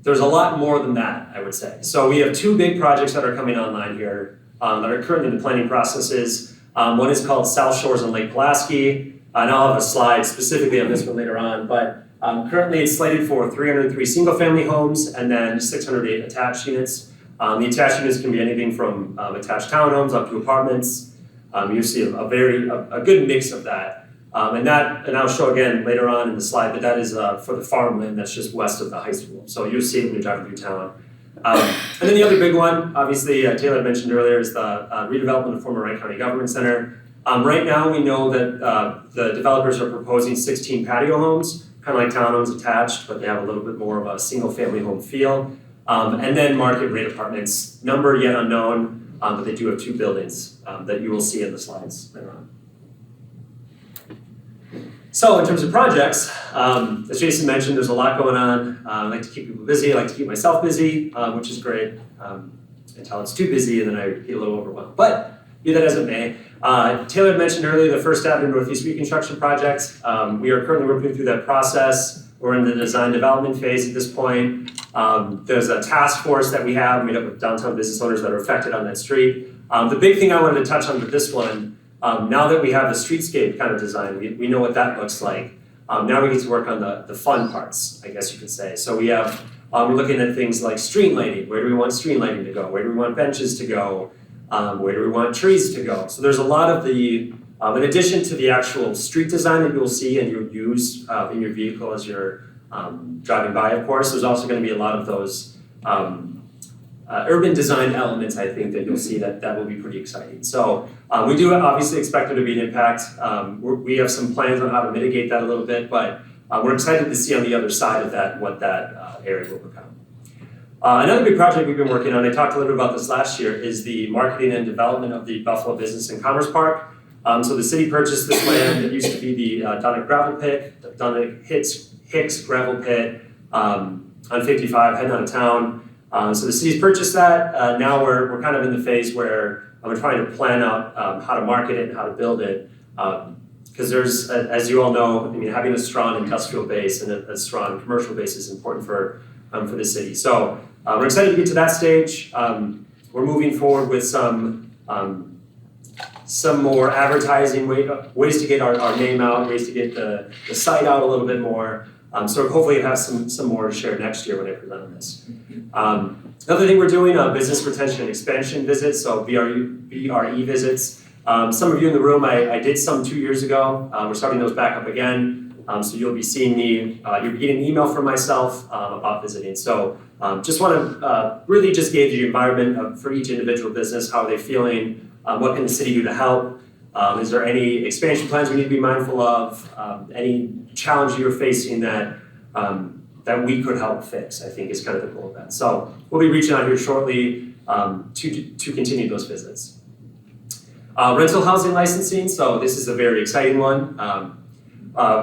there's a lot more than that, I would say. So we have two big projects that are coming online here that are currently in the planning processes. One is called South Shores on Lake Pulaski, and I'll have a slide specifically on this one later on, but currently it's slated for 303 single-family homes and then 608 attached units. The attached units can be anything from attached townhomes up to apartments. You see a good mix of that. And I'll show again later on in the slide, but that is for the farmland that's just west of the high school. So you'll see it when you're driving through town. And then the other big one, obviously Taylor mentioned earlier, is the redevelopment of former Wright County Government Center. Right now we know that the developers are proposing 16 patio homes, kind of like townhomes attached, but they have a little bit more of a single family home feel. And then market rate apartments, number yet unknown, but they do have two buildings that you will see in the slides later on. So in terms of projects, as Jason mentioned, there's a lot going on. I like to keep people busy. I like to keep myself busy, which is great until it's too busy and then I get a little overwhelmed. But be that as it may, Taylor mentioned earlier the First Avenue Northeast reconstruction project. We are currently working through that process. We're in the design development phase at this point. There's a task force that we have made up of downtown business owners that are affected on that street. The big thing I wanted to touch on with this one, now that we have the streetscape kind of design, we know what that looks like. Now we get to work on the fun parts, I guess you could say. So we have, we're looking at things like street lighting. Where do we want street lighting to go? Where do we want benches to go? Where do we want trees to go? So there's a lot of the, in addition to the actual street design that you'll see and you'll use in your vehicle as you're driving by, of course, there's also going to be a lot of those urban design elements, I think, that you'll see that will be pretty exciting. So we do obviously expect there to be an impact. We have some plans on how to mitigate that a little bit, but we're excited to see on the other side of that what that area will become. Another big project we've been working on, I talked a little bit about this last year, is the marketing and development of the Buffalo Business and Commerce Park. So the city purchased this land. It used to be the Deringer gravel pit, the Deringer Hicks gravel pit on 55 heading out of town. So the city's purchased that. Now we're kind of in the phase where we're trying to plan out how to market it and how to build it. Because there's, as you all know, I mean, having a strong industrial base and a strong commercial base is important for for the city. So we're excited to get to that stage. We're moving forward with some more advertising, ways to get our name out, ways to get the site out a little bit more. So hopefully we'll have some more to share next year when I present on this. Another thing we're doing, business retention and expansion visits, so BRE visits. Some of you in the room, I did some 2 years ago. We're starting those back up again. So you'll be seeing me, you'll be getting an email from myself about visiting. So just want to really just gauge the environment for each individual business. How are they feeling? What can the city do to help? Is there any expansion plans we need to be mindful of? Any challenge you're facing that we could help fix, I think is kind of the goal of that. So we'll be reaching out here shortly to continue those visits. Rental housing licensing, so this is a very exciting one.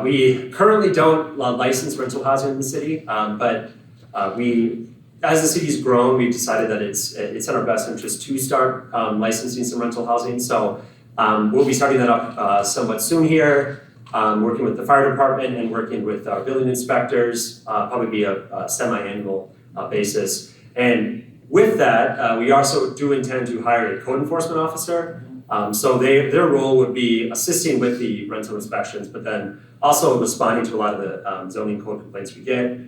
We currently don't license rental housing in the city, but as the city's grown, we've decided that it's in our best interest to start licensing some rental housing. So we'll be starting that up somewhat soon here, working with the fire department and working with our building inspectors, probably be a semi-annual basis. And with that, we also do intend to hire a code enforcement officer. So their role would be assisting with the rental inspections, but then also responding to a lot of the zoning code complaints we get.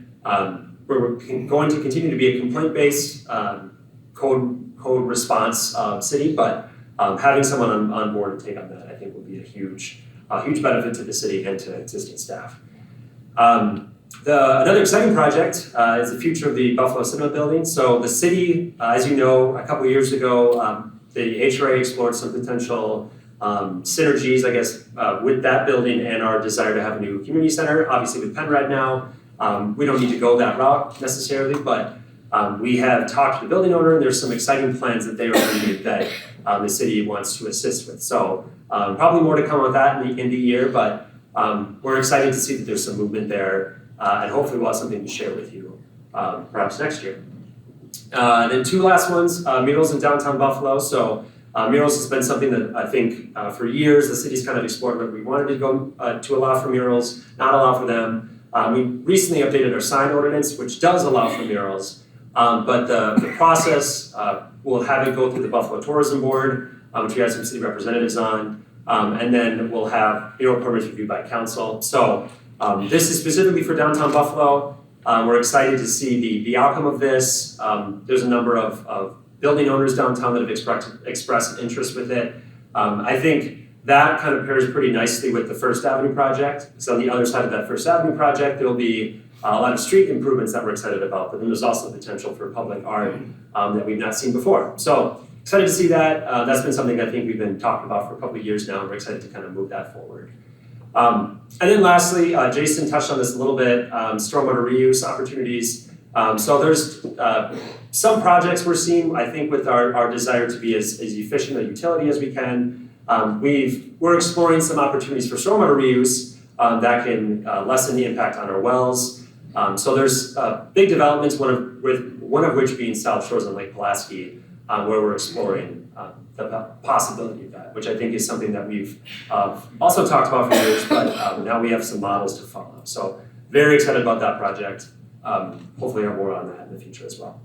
We're going to continue to be a complaint-based code response city, but having someone on board to take on that, I think, will be a huge benefit to the city and to existing staff. Another exciting project is the future of the Buffalo Cinema Building. So the city, as you know, a couple of years ago, the HRA explored some potential synergies, I guess, with that building and our desire to have a new community center. Obviously, with Penrod now, we don't need to go that route necessarily, but we have talked to the building owner, and there's some exciting plans that they are bringing that the city wants to assist with. So probably more to come on that in the year, but we're excited to see that there's some movement there, and hopefully we'll have something to share with you perhaps next year. Then two last ones, murals in downtown Buffalo. So murals has been something that I think for years the city's kind of explored, but we wanted to go to allow for murals, not allow for them. We recently updated our sign ordinance, which does allow for murals, but the process, we'll have it go through the Buffalo Tourism Board, which we have some city representatives on, and then we'll have mural permits reviewed by council. So this is specifically for downtown Buffalo. We're excited to see the outcome of this. There's a number of building owners downtown that have expressed an interest with it. I think that kind of pairs pretty nicely with the First Avenue project. So on the other side of that First Avenue project, there'll be a lot of street improvements that we're excited about, but then there's also the potential for public art that we've not seen before. So excited to see that. That's been something I think we've been talking about for a couple of years now, and we're excited to kind of move that forward. And then lastly, Jason touched on this a little bit, stormwater reuse opportunities. So there's some projects we're seeing, I think, with our desire to be as efficient a utility as we can. We're exploring some opportunities for stormwater reuse that can lessen the impact on our wells. So there's big developments, one of which being South Shores and Lake Pulaski, where we're exploring the possibility of that, which I think is something that we've also talked about for years, but now we have some models to follow. So very excited about that project. Hopefully have more on that in the future as well.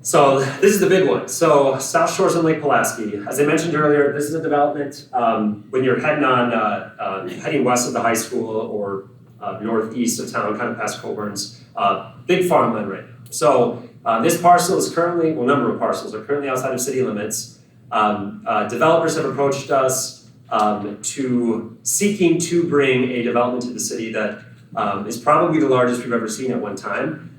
So this is the big one. So South Shores and Lake Pulaski. As I mentioned earlier, this is a development when you're heading west of the high school or northeast of town, kind of past Coburn's, big farmland right now. So this parcel is currently, well, a number of parcels are currently outside of city limits. Developers have approached us seeking to bring a development to the city that is probably the largest we've ever seen at one time.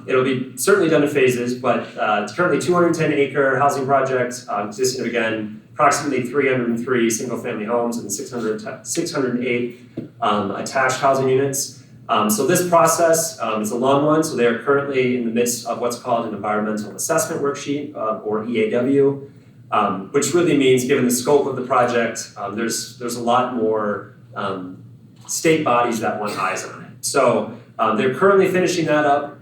It'll be certainly done in phases, but it's currently 210-acre housing project consisting of, again, approximately 303 single-family homes and 608 attached housing units. So this process is a long one, so they are currently in the midst of what's called an environmental assessment worksheet, or EAW, which really means, given the scope of the project, there's a lot more state bodies that want eyes on it. So they're currently finishing that up.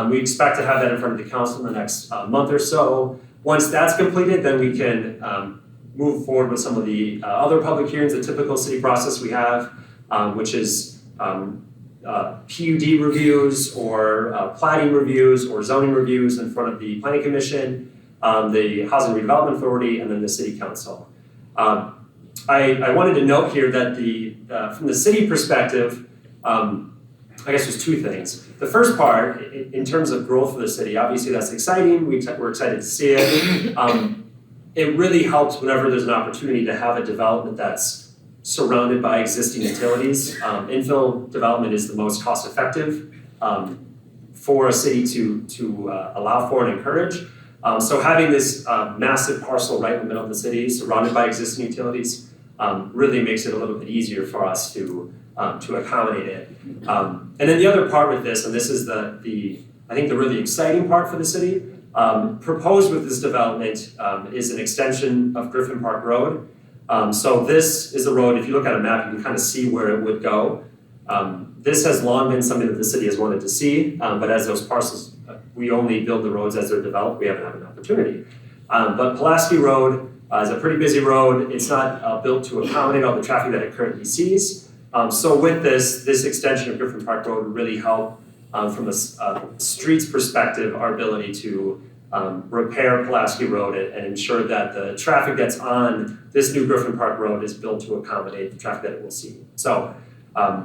We expect to have that in front of the council in the next month or so. Once that's completed, then we can move forward with some of the other public hearings, the typical city process we have, which is PUD reviews or plating reviews or zoning reviews in front of the Planning Commission, the Housing Redevelopment Authority, and then the City Council. I wanted to note here that from the city perspective, I guess there's two things. The first part, in terms of growth for the city, obviously that's exciting. We're excited to see it. It really helps whenever there's an opportunity to have a development that's surrounded by existing utilities. Infill development is the most cost-effective for a city to allow for and encourage. So having this massive parcel right in the middle of the city, surrounded by existing utilities, really makes it a little bit easier for us to accommodate it. And then the other part with this, and this is I think the really exciting part for the city, proposed with this development is an extension of Griffin Park Road. So this is a road, if you look at a map, you can kind of see where it would go. This has long been something that the city has wanted to see, but as those parcels, we only build the roads as they're developed, we haven't had an opportunity. But Pulaski Road is a pretty busy road. It's not built to accommodate all the traffic that it currently sees. So with this extension of Griffin Park Road would really help from a streets perspective, our ability to repair Pulaski Road and ensure that the traffic that's on this new Griffin Park Road is built to accommodate the traffic that it will see. So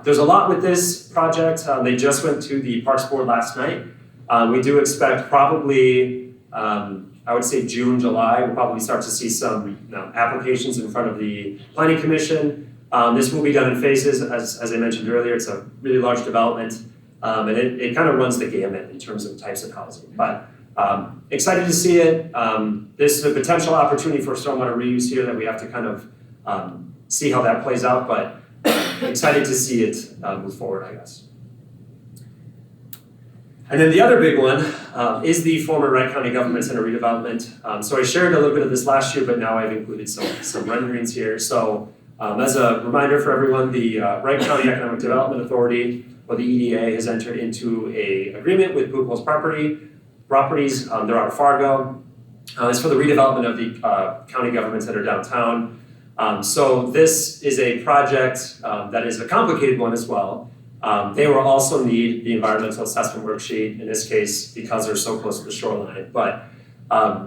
there's a lot with this project. They just went to the Parks Board last night. We do expect probably, I would say June, July, we'll probably start to see some applications in front of the Planning Commission. This will be done in phases, as I mentioned earlier. It's a really large development, and it kind of runs the gamut in terms of types of housing. But excited to see it. This is a potential opportunity for stormwater reuse here that we have to kind of see how that plays out, but excited to see it move forward, I guess. And then the other big one is the former Wright County Government Center redevelopment. So I shared a little bit of this last year, but now I've included some renderings here. So as a reminder for everyone, the Wright County Economic Development Authority, or the EDA, has entered into an agreement with Blue Coast Properties. They're out of Fargo. It's for the redevelopment of the county governments that are downtown. So this is a project that is a complicated one as well. They will also need the environmental assessment worksheet, in this case, because they're so close to the shoreline. But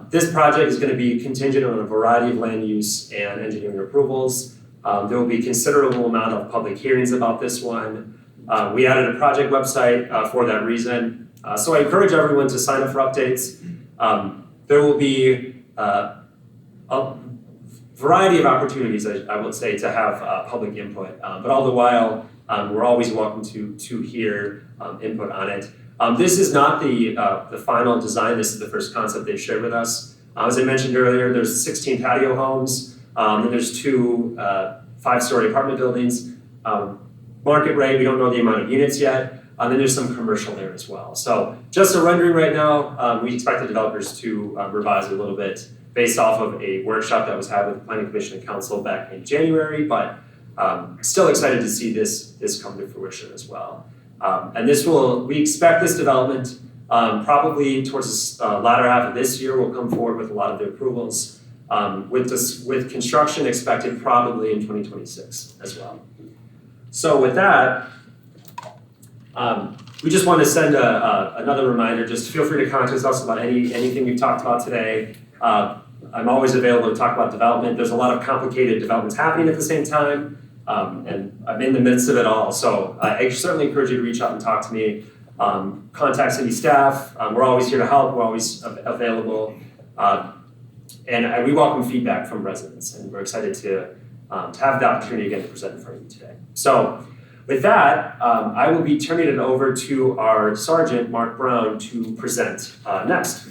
this project is going to be contingent on a variety of land use and engineering approvals. There will be a considerable amount of public hearings about this one. We added a project website for that reason. So I encourage everyone to sign up for updates. There will be a variety of opportunities, I would say, to have public input. But all the while, we're always welcome to hear input on it. This is not the final design. This is the first concept they've shared with us. As I mentioned earlier, there's 16 patio homes, and there's 2 5-story apartment buildings. Market rate, we don't know the amount of units yet. And then there's some commercial there as well. So just a rendering right now. We expect the developers to revise a little bit based off of a workshop that was had with the Planning Commission and Council back in January, but still excited to see this come to fruition as well. And we expect this development probably towards the latter half of this year. We'll come forward with a lot of the approvals, with construction expected probably in 2026 as well. So with that, we just want to send another reminder. Just feel free to contact us about anything we've talked about today. I'm always available to talk about development. There's a lot of complicated developments happening at the same time, and I'm in the midst of it all. So I certainly encourage you to reach out and talk to me. Contact city staff. We're always here to help. We're always available. And we welcome feedback from residents, and we're excited to have the opportunity again to present in front of you today. So with that, I will be turning it over to our Sergeant, Mark Brown, to present next.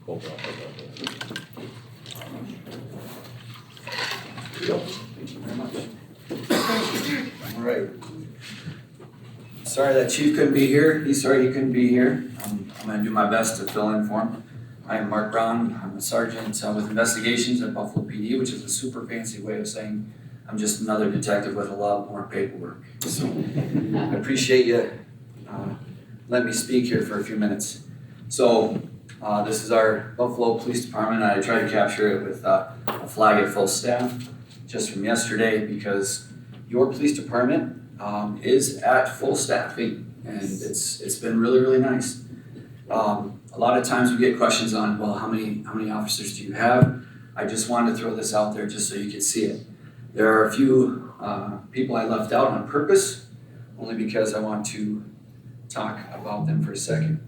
All right. Sorry that Chief couldn't be here. He's sorry he couldn't be here. I'm going to do my best to fill in for him. I am Mark Brown. I'm a sergeant with investigations at Buffalo PD, which is a super fancy way of saying I'm just another detective with a lot more paperwork. So I appreciate you letting me speak here for a few minutes. So, this is our Buffalo Police Department. I tried to capture it with a flag at full staff just from yesterday because your police department is at full staffing and it's been really, really nice. A lot of times we get questions on, well, how many officers do you have? I just wanted to throw this out there just so you can see it. There are a few people I left out on purpose, only because I want to talk about them for a second.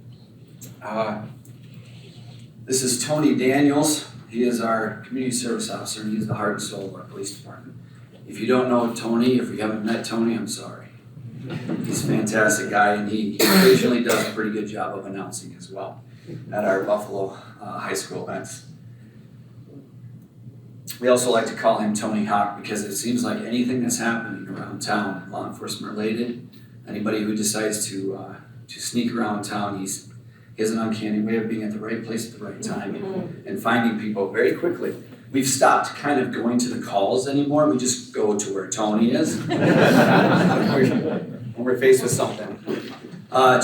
This is Tony Daniels. He is our community service officer, and he's the heart and soul of our police department. If you don't know Tony, if you haven't met Tony, I'm sorry. He's a fantastic guy, and he occasionally does a pretty good job of announcing as well at our Buffalo high school events. We also like to call him Tony Hawk because it seems like anything that's happening around town, law enforcement related, anybody who decides to sneak around town, he has an uncanny way of being at the right place at the right time and finding people very quickly. We've stopped kind of going to the calls anymore. We just go to where Tony is when we're faced with something.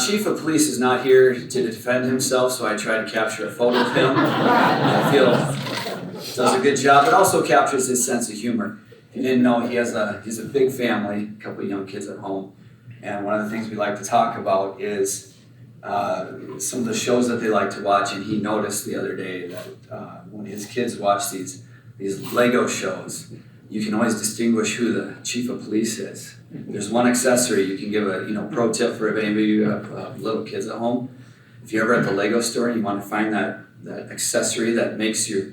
Chief of Police is not here to defend himself, so I tried to capture a photo of him. I feel does a good job. It also captures his sense of humor. If you didn't know, he's a big family, a couple of young kids at home. And one of the things we like to talk about is some of the shows that they like to watch, and he noticed the other day that when his kids watch these Lego shows, you can always distinguish who the chief of police is. There's one accessory you can give a pro tip for if any of you have little kids at home. If you're ever at the Lego store and you want to find that accessory that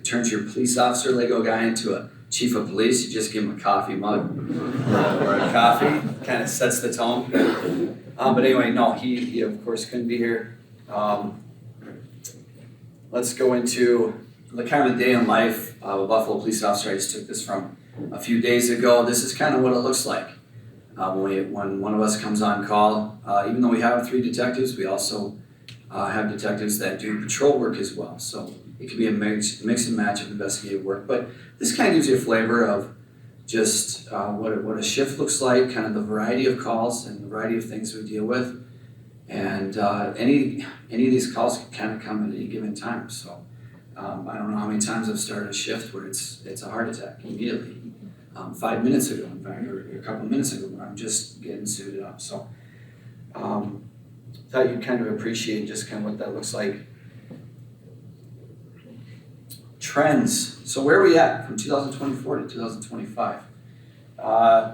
turns your police officer Lego guy into a chief of police, you just give him a coffee mug or a coffee. Kind of sets the tone. But anyway, no, he of course couldn't be here. Let's go into the kind of day in life of a Buffalo police officer. I just took this from a few days ago. This is kind of what it looks like when one of us comes on call. Even though we have 3 detectives, we also have detectives that do patrol work as well. So it can be a mix and match of investigative work. But this kind of gives you a flavor of just what a shift looks like, kind of the variety of calls and the variety of things we deal with. And any of these calls can kind of come at any given time. So I don't know how many times I've started a shift where it's a heart attack immediately. 5 minutes ago, in fact, or a couple of minutes ago, when I'm just getting suited up. So thought you'd kind of appreciate just kind of what that looks like. Trends. So where are we at from 2024 to 2025?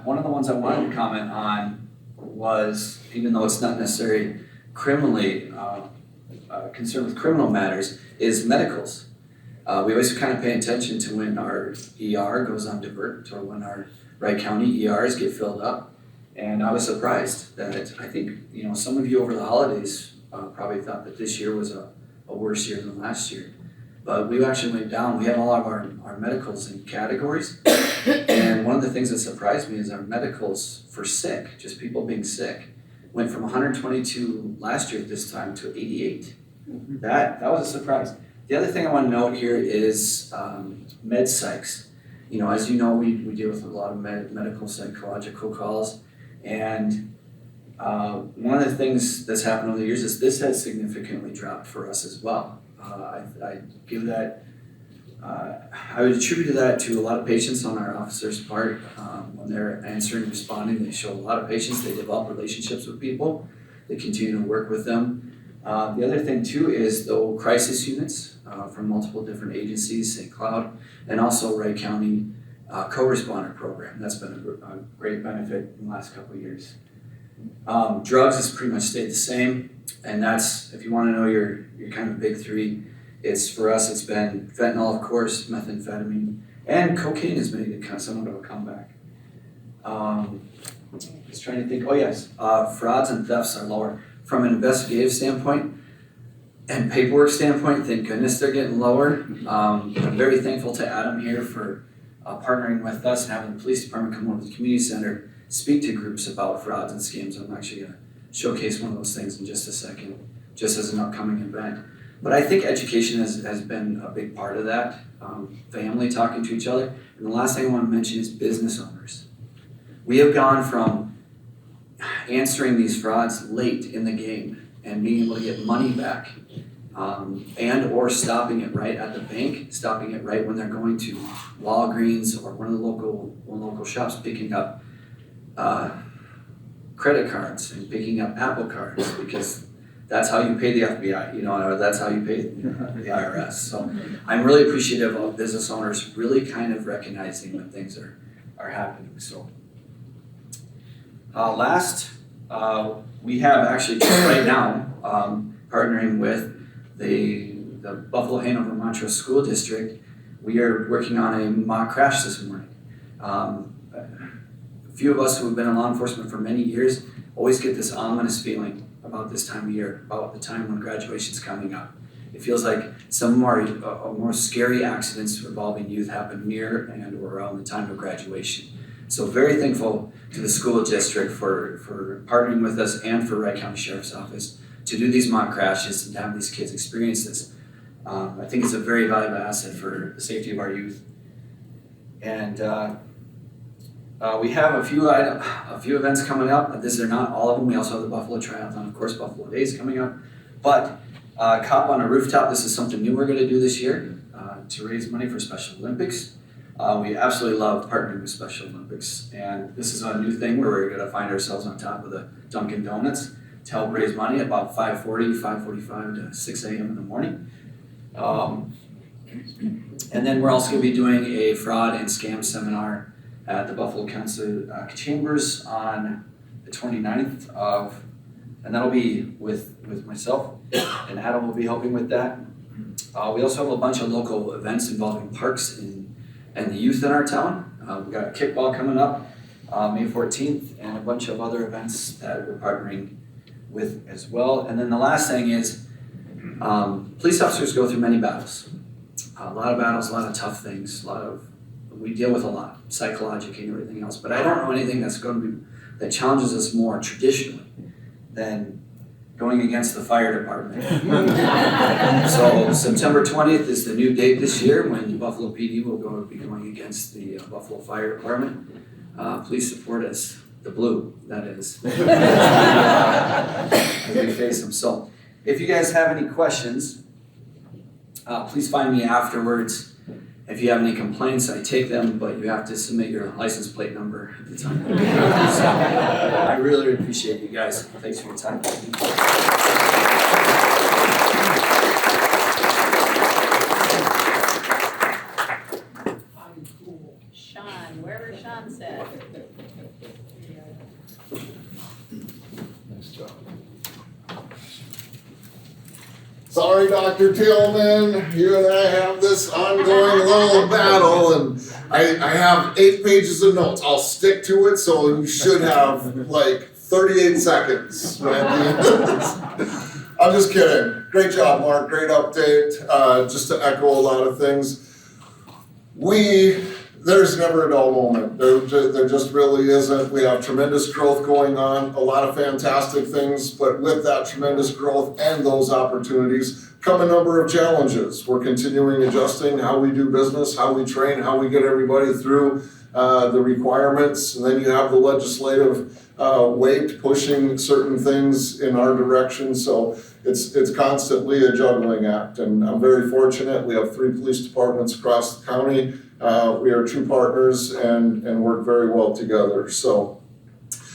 One of the ones I wanted to comment on was, even though it's not necessarily criminally concerned with criminal matters, is medicals. We always kind of pay attention to when our ER goes on divert or when our Wright County ERs get filled up. And I was surprised that I think, some of you over the holidays probably thought that this year was a worse year than last year. But we actually went down. We had a lot of our medicals in categories. And one of the things that surprised me is our medicals for sick, just people being sick, went from 122 last year at this time to 88. That was a surprise. The other thing I want to note here is med psychs. As you know, we deal with a lot of medical psychological calls. And one of the things that's happened over the years is this has significantly dropped for us as well. I give that, I would attribute that to a lot of patience on our officers' part. When they're answering and responding, they show a lot of patience. They develop relationships with people. They continue to work with them. The other thing too is the crisis units from multiple different agencies, St. Cloud, and also Wright County co-responder program. That's been a great benefit in the last couple of years. Drugs has pretty much stayed the same, and that's, if you want to know your kind of big 3, for us it's been fentanyl, of course, methamphetamine, and cocaine has been somewhat of a comeback. Just trying to think, frauds and thefts are lower. From an investigative standpoint and paperwork standpoint, thank goodness they're getting lower. I'm very thankful to Adam here for partnering with us and having the police department come over to the community center, speak to groups about frauds and scams. I'm actually going to showcase one of those things in just a second, just as an upcoming event. But I think education has been a big part of that, family talking to each other. And the last thing I want to mention is business owners. We have gone from answering these frauds late in the game and being able to get money back and or stopping it right at the bank, stopping it right when they're going to Walgreens or one of the local shops, picking up credit cards and picking up Apple cards, because that's how you pay the FBI, or that's how you pay the IRS. So I'm really appreciative of business owners really kind of recognizing when things are happening. So last, we have actually just right now partnering with the Buffalo Hanover Montrose School District. We are working on a mock crash this morning. A few of us who have been in law enforcement for many years always get this ominous feeling about this time of year, about the time when graduation's coming up. It feels like some more scary accidents involving youth happen near and or around the time of graduation. So very thankful to the school district for partnering with us and for Wright County Sheriff's Office to do these mock crashes and to have these kids experience this. I think it's a very valuable asset for the safety of our youth. And we have a few events coming up. These are not all of them. We also have the Buffalo Triathlon, of course, Buffalo Days coming up. But Cop on a Rooftop, this is something new we're going to do this year to raise money for Special Olympics. We absolutely love partnering with Special Olympics. And this is a new thing where we're going to find ourselves on top of the Dunkin' Donuts to help raise money at about 5:45 to 6 a.m. in the morning. And then we're also going to be doing a fraud and scam seminar at the Buffalo Council Chambers on the 29th and that'll be with myself, and Adam will be helping with that. We also have a bunch of local events involving parks and the youth in our town. We've got kickball coming up May 14th and a bunch of other events that we're partnering with as well. And then the last thing is police officers go through many battles. A lot of battles, a lot of tough things, we deal with a lot, psychologically and everything else, but I don't know anything that challenges us more traditionally than going against the fire department. So September 20th is the new date this year when Buffalo PD will be going against the Buffalo Fire Department. Please support us, the blue, that is, as we face them. So if you guys have any questions, please find me afterwards. If you have any complaints, I take them, but you have to submit your license plate number at the time. So, I really appreciate you guys. Thanks for your time. Sean, wherever Sean said. Nice job. Sorry, Dr. Thielman, you and I have this ongoing little battle, and I have 8 pages of notes. I'll stick to it, so you should have like 38 seconds at the end of this. I'm just kidding. Great job, Mark. Great update. Just to echo a lot of things. There's never a dull moment. There just really isn't. We have tremendous growth going on, a lot of fantastic things, but with that tremendous growth and those opportunities come a number of challenges. We're continuing adjusting how we do business, how we train, how we get everybody through the requirements, and then you have the legislative weight pushing certain things in our direction. So it's constantly a juggling act, and I'm very fortunate. We have 3 police departments across the county. We are true partners and work very well together. So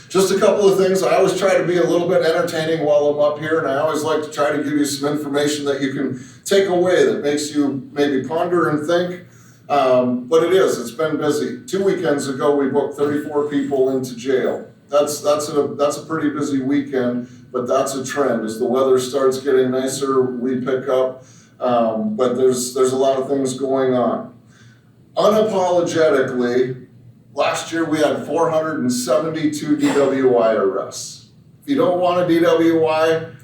just a couple of things. I always try to be a little bit entertaining while I'm up here, and I always like to try to give you some information that you can take away that makes you maybe ponder and think. But it's been busy. 2 weekends ago, we booked 34 people into jail. That's a pretty busy weekend, but that's a trend. As the weather starts getting nicer, we pick up. But there's a lot of things going on. Unapologetically, last year we had 472 DWI arrests. If you don't want a DWI,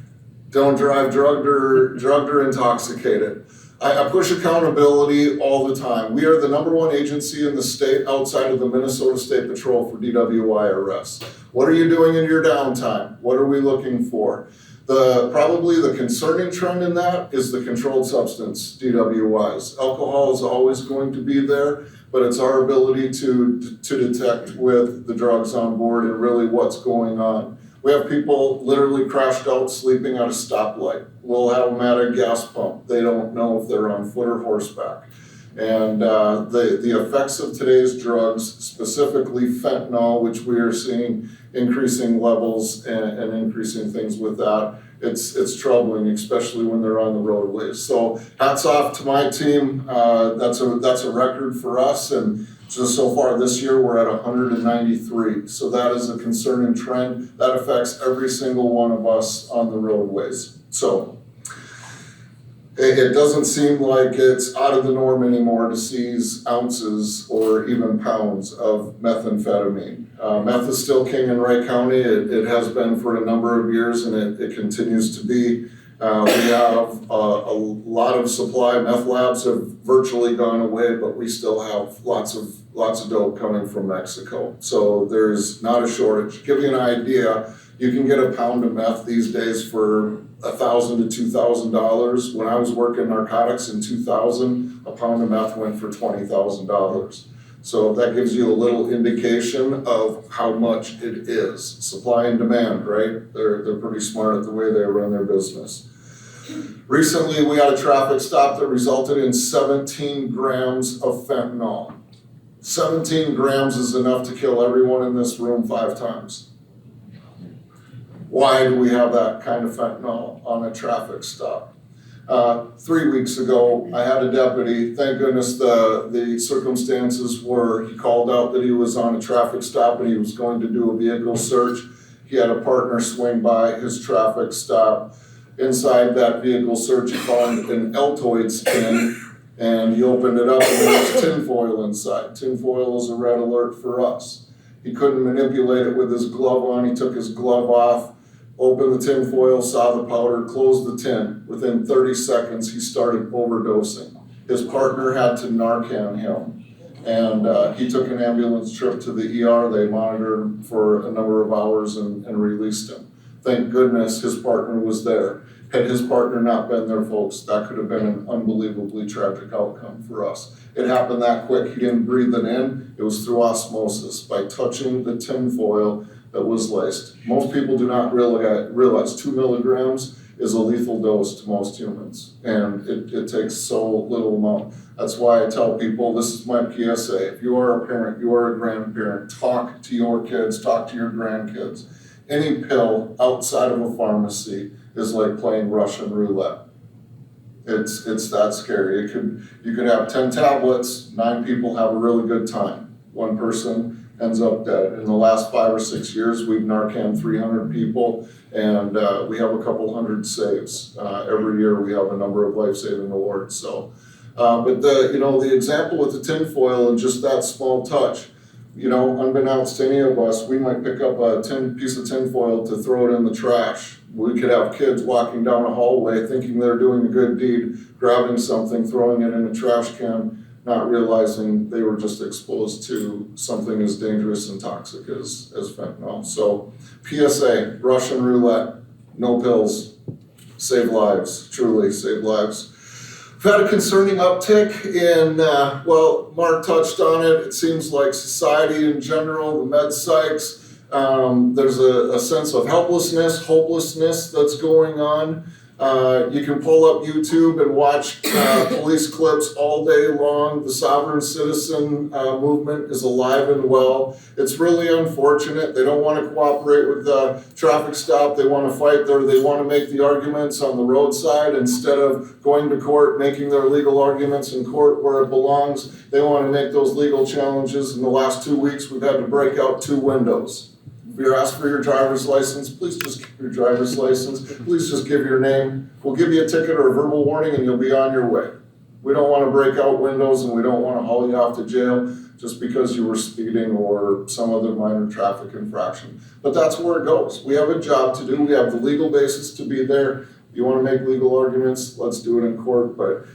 don't drive drugged or intoxicated. I push accountability all the time. We are the #1 agency in the state outside of the Minnesota State Patrol for DWI arrests. What are you doing in your downtime? What are we looking for? Probably the concerning trend in that is the controlled substance DWIs. Alcohol is always going to be there, but it's our ability to detect with the drugs on board and really what's going on. We have people literally crashed out sleeping at a stoplight, we'll have them at a gas pump. They don't know if they're on foot or horseback. And the effects of today's drugs, specifically fentanyl, which we are seeing increasing levels and increasing things with that, it's troubling, especially when they're on the roadways. So hats off to my team. That's a record for us, and just so far this year we're at 193. So that is a concerning trend that affects every single one of us on the roadways. So it doesn't seem like it's out of the norm anymore to seize ounces or even pounds of methamphetamine. Meth is still king in Wright County. It has been for a number of years, and it continues to be. We have a lot of supply. Meth labs have virtually gone away, but we still have lots of dope coming from Mexico. So there's not a shortage. To give you an idea, you can get a pound of meth these days for $1,000 to $2,000. When I was working narcotics in 2000, a pound of meth went for $20,000. So that gives you a little indication of how much it is. Supply and demand, right? They're pretty smart at the way they run their business. Recently, we had a traffic stop that resulted in 17 grams of fentanyl. 17 grams is enough to kill everyone in this room 5 times. Why do we have that kind of fentanyl on a traffic stop? 3 weeks ago, I had a deputy. Thank goodness the circumstances were he called out that he was on a traffic stop and he was going to do a vehicle search. He had a partner swing by his traffic stop. Inside that vehicle search, he found an Altoid spin, and he opened it up and there was tinfoil inside. Tinfoil is a red alert for us. He couldn't manipulate it with his glove on. He took his glove off, opened the tin foil, saw the powder, closed the tin. Within 30 seconds, he started overdosing. His partner had to Narcan him, and he took an ambulance trip to the ER. They monitored him for a number of hours and released him. Thank goodness his partner was there. Had his partner not been there, folks, that could have been an unbelievably tragic outcome for us. It happened that quick. He didn't breathe it in. It was through osmosis by touching the tin foil that was laced. Most people do not realize 2 milligrams is a lethal dose to most humans, and it takes so little amount. That's why I tell people, this is my PSA. If you are a parent, you are a grandparent, talk to your kids, talk to your grandkids. Any pill outside of a pharmacy is like playing Russian roulette. It's that scary. You could have 10 tablets, 9 people have a really good time. 1 person ends up dead. In the last 5 or 6 years, we've Narcan 300 people, and we have a couple hundred saves. Every year we have a number of life-saving awards. So, but the example with the tinfoil and just that small touch, unbeknownst to any of us, we might pick up a piece of tinfoil to throw it in the trash. We could have kids walking down a hallway thinking they're doing a good deed, grabbing something, throwing it in a trash can, not realizing they were just exposed to something as dangerous and toxic as fentanyl. So PSA, Russian roulette, no pills, save lives, truly save lives. We've had a concerning uptick in, Mark touched on it. It seems like society in general, the med psychs, there's a sense of helplessness, hopelessness that's going on. You can pull up YouTube and watch police clips all day long. The sovereign citizen movement is alive and well. It's really unfortunate. They don't want to cooperate with the traffic stop. They want to fight there. They want to make the arguments on the roadside instead of going to court, making their legal arguments in court where it belongs. They want to make those legal challenges. In the last 2 weeks, we've had to break out 2 windows. If you're asked for your driver's license, please just give your driver's license. Please just give your name. We'll give you a ticket or a verbal warning and you'll be on your way. We don't want to break out windows and we don't want to haul you off to jail just because you were speeding or some other minor traffic infraction. But that's where it goes. We have a job to do. We have the legal basis to be there. You want to make legal arguments, let's do it in court. But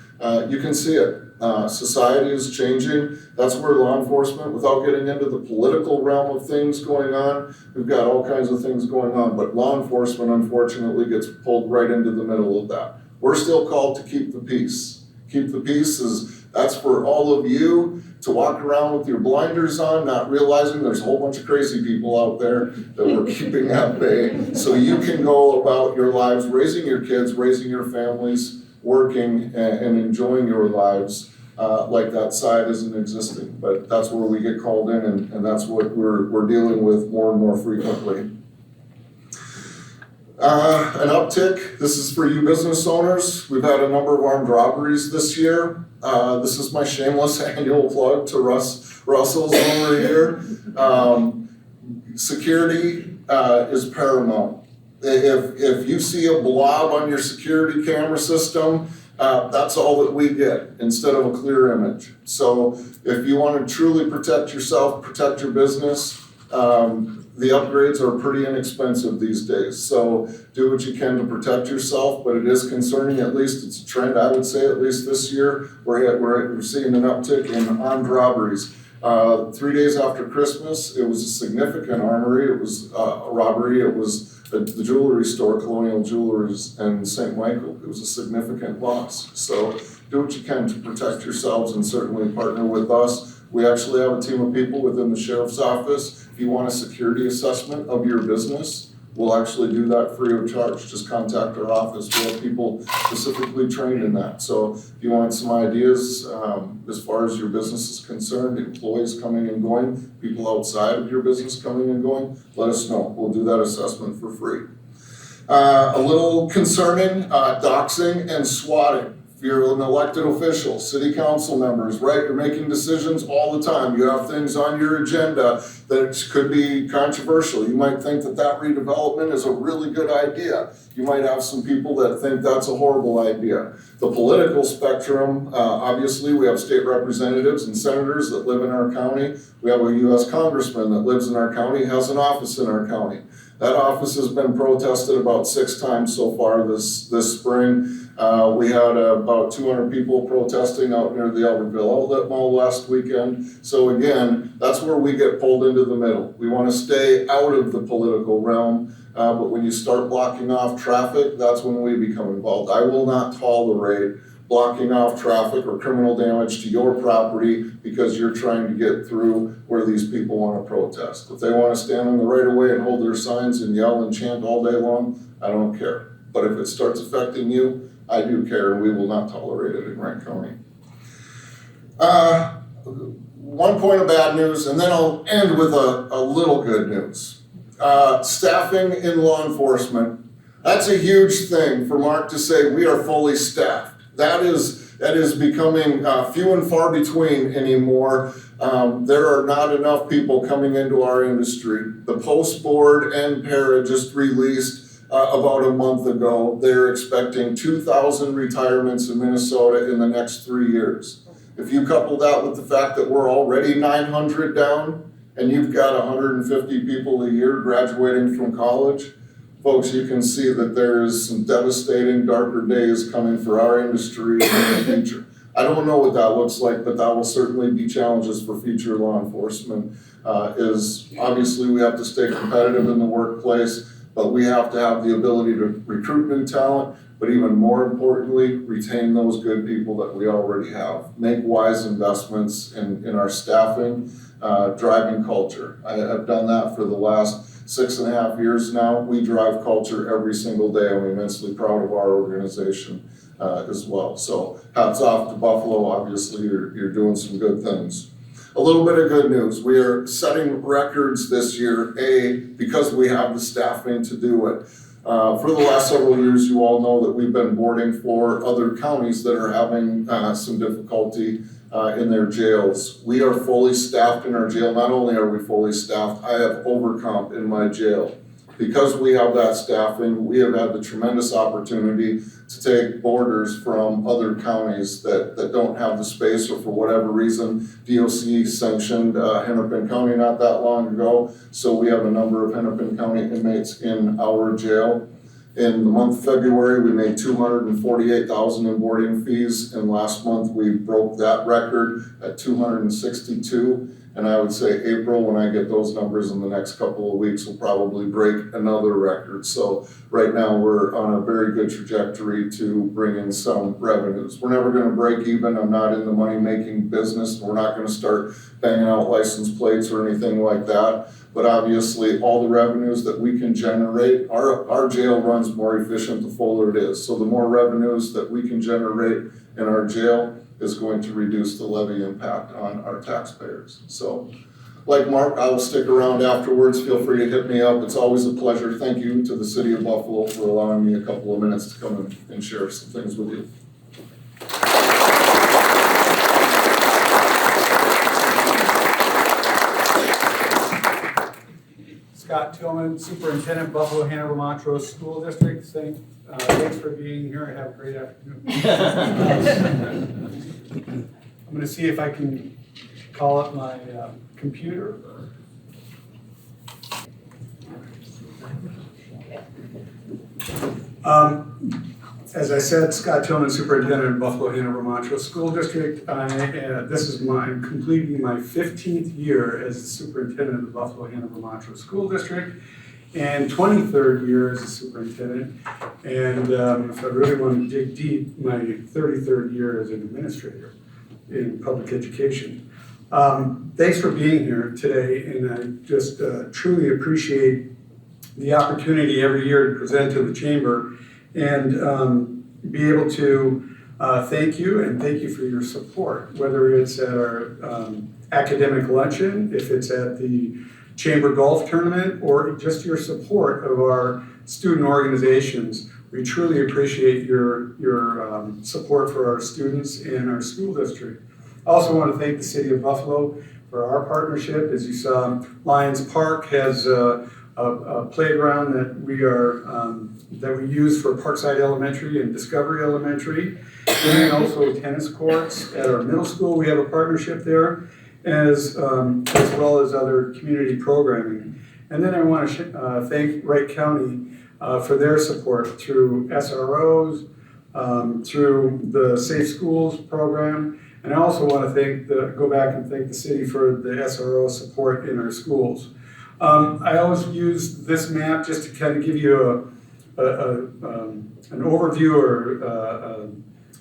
you can see it. Society is changing. That's where law enforcement, without getting into the political realm of things going on, we've got all kinds of things going on, but law enforcement unfortunately gets pulled right into the middle of that. We're still called to keep the peace. Keep the peace is That's for all of you to walk around with your blinders on, not realizing there's a whole bunch of crazy people out there that we're keeping at bay. So you can go about your lives, raising your kids, raising your families, working and enjoying your lives like that side isn't existing. But that's where we get called in, and that's what we're dealing with more and more frequently. An uptick, this is for you business owners. We've had a number of armed robberies this year. This is my shameless annual plug to Russell's over here. Security is paramount. If you see a blob on your security camera system, that's all that we get instead of a clear image. So if you want to truly protect yourself, protect your business, the upgrades are pretty inexpensive these days. So do what you can to protect yourself, but it is concerning, at least it's a trend, I would say, at least this year, we're seeing an uptick in armed robberies. 3 days after Christmas, it was a significant armory, it was a robbery, it was the jewelry store, Colonial Jewelers in St. Michael. It was a significant loss. So do what you can to protect yourselves and certainly partner with us. We actually have a team of people within the sheriff's office. If you want a security assessment of your business, we'll actually do that free of charge. Just contact our office. We have people specifically trained in that. So if you want some ideas as far as your business is concerned, employees coming and going, people outside of your business coming and going, let us know. We'll do that assessment for free. A little concerning, doxing and swatting. If you're an elected official, city council members, right, you're making decisions all the time. You have things on your agenda that could be controversial. You might think that redevelopment is a really good idea. You might have some people that think that's a horrible idea. The political spectrum, obviously we have state representatives and senators that live in our county. We have a US congressman that lives in our county, has an office in our county. That office has been protested about 6 times so far this spring. We had about 200 people protesting out near the Albertville Outlet Mall last weekend. So again, that's where we get pulled into the middle. We want to stay out of the political realm, but when you start blocking off traffic, that's when we become involved. I will not tolerate blocking off traffic or criminal damage to your property because you're trying to get through where these people want to protest. If they want to stand on the right of way and hold their signs and yell and chant all day long, I don't care. But if it starts affecting you, I do care, and we will not tolerate it in Wright County. One point of bad news, and then I'll end with a little good news. Staffing in law enforcement. That's a huge thing for Mark to say we are fully staffed. That is becoming few and far between anymore. There are not enough people coming into our industry. The Post Board and Para just released about a month ago, they're expecting 2,000 retirements in Minnesota in the next 3 years. If you couple that with the fact that we're already 900 down, and you've got 150 people a year graduating from college, folks, you can see that there is some devastating, darker days coming for our industry in the future. I don't know what that looks like, but that will certainly be challenges for future law enforcement. Is obviously we have to stay competitive in the workplace, but we have to have the ability to recruit new talent, but even more importantly, retain those good people that we already have. Make wise investments in our staffing, driving culture. I've done that for the last 6.5 years now. We drive culture every single day. I'm immensely proud of our organization as well. So hats off to Buffalo. Obviously, you're doing some good things. A little bit of good news. We are setting records this year, because we have the staffing to do it. For the last several years, you all know that we've been boarding for other counties that are having some difficulty in their jails. We are fully staffed in our jail. Not only are we fully staffed, I have overcomp in my jail. Because we have that staffing, we have had the tremendous opportunity to take boarders from other counties that don't have the space, or for whatever reason, DOC sanctioned Hennepin County not that long ago. So we have a number of Hennepin County inmates in our jail. In the month of February, we made $248,000 in boarding fees, and last month we broke that record at $262,000. And I would say April, when I get those numbers in the next couple of weeks, will probably break another record. So right now we're on a very good trajectory to bring in some revenues. We're never gonna break even. I'm not in the money-making business. We're not gonna start banging out license plates or anything like that. But obviously, all the revenues that we can generate, our jail runs more efficient the fuller it is. So the more revenues that we can generate in our jail is going to reduce the levy impact on our taxpayers. So, like Mark, I will stick around afterwards. Feel free to hit me up. It's always a pleasure. Thank you to the City of Buffalo for allowing me a couple of minutes to come and share some things with you. Scott Thielman, Superintendent, Buffalo Hanover Montrose School District. Thanks for being here and have a great afternoon. I'm going to see if I can call up my computer. As I said, Scott Thielman, Superintendent of Buffalo Hanover Montrose School District. This is completing my 15th year as the Superintendent of the Buffalo Hanover Montrose School District and 23rd year as a superintendent. And if I really want to dig deep, my 33rd year as an administrator in public education. Thanks for being here today, and I just truly appreciate the opportunity every year to present to the chamber and be able to thank you and thank you for your support, whether it's at our academic luncheon, if it's at the chamber golf tournament, or just your support of our student organizations. We truly appreciate your support for our students and our school district. I also want to thank the City of Buffalo for our partnership. As you saw, Lions Park has a playground that we use for Parkside Elementary and Discovery Elementary, and also tennis courts at our middle school. We have a partnership there, as well as other community programming. And then I want to thank Wright County for their support through SROs, through the Safe Schools program, and I also want to go back and thank the city for the SRO support in our schools. I always use this map just to kind of give you an overview or a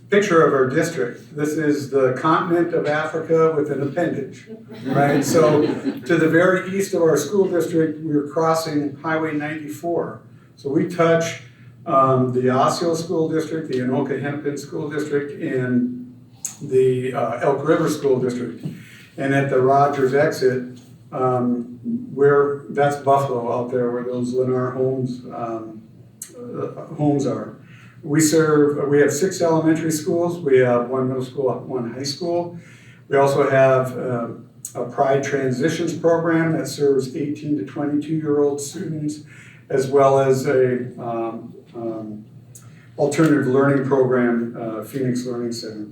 picture of our district. This is the continent of Africa with an appendage, right? So to the very east of our school district, we're crossing Highway 94. So we touch the Osseo School District, the Anoka-Hennepin School District, and the Elk River School District. And at the Rogers exit, that's Buffalo out there where those Lennar homes are. We have 6 elementary schools. We have 1 middle school, 1 high school. We also have a Pride Transitions program that serves 18 to 22-year-old students, as well as a alternative learning program, Phoenix Learning Center.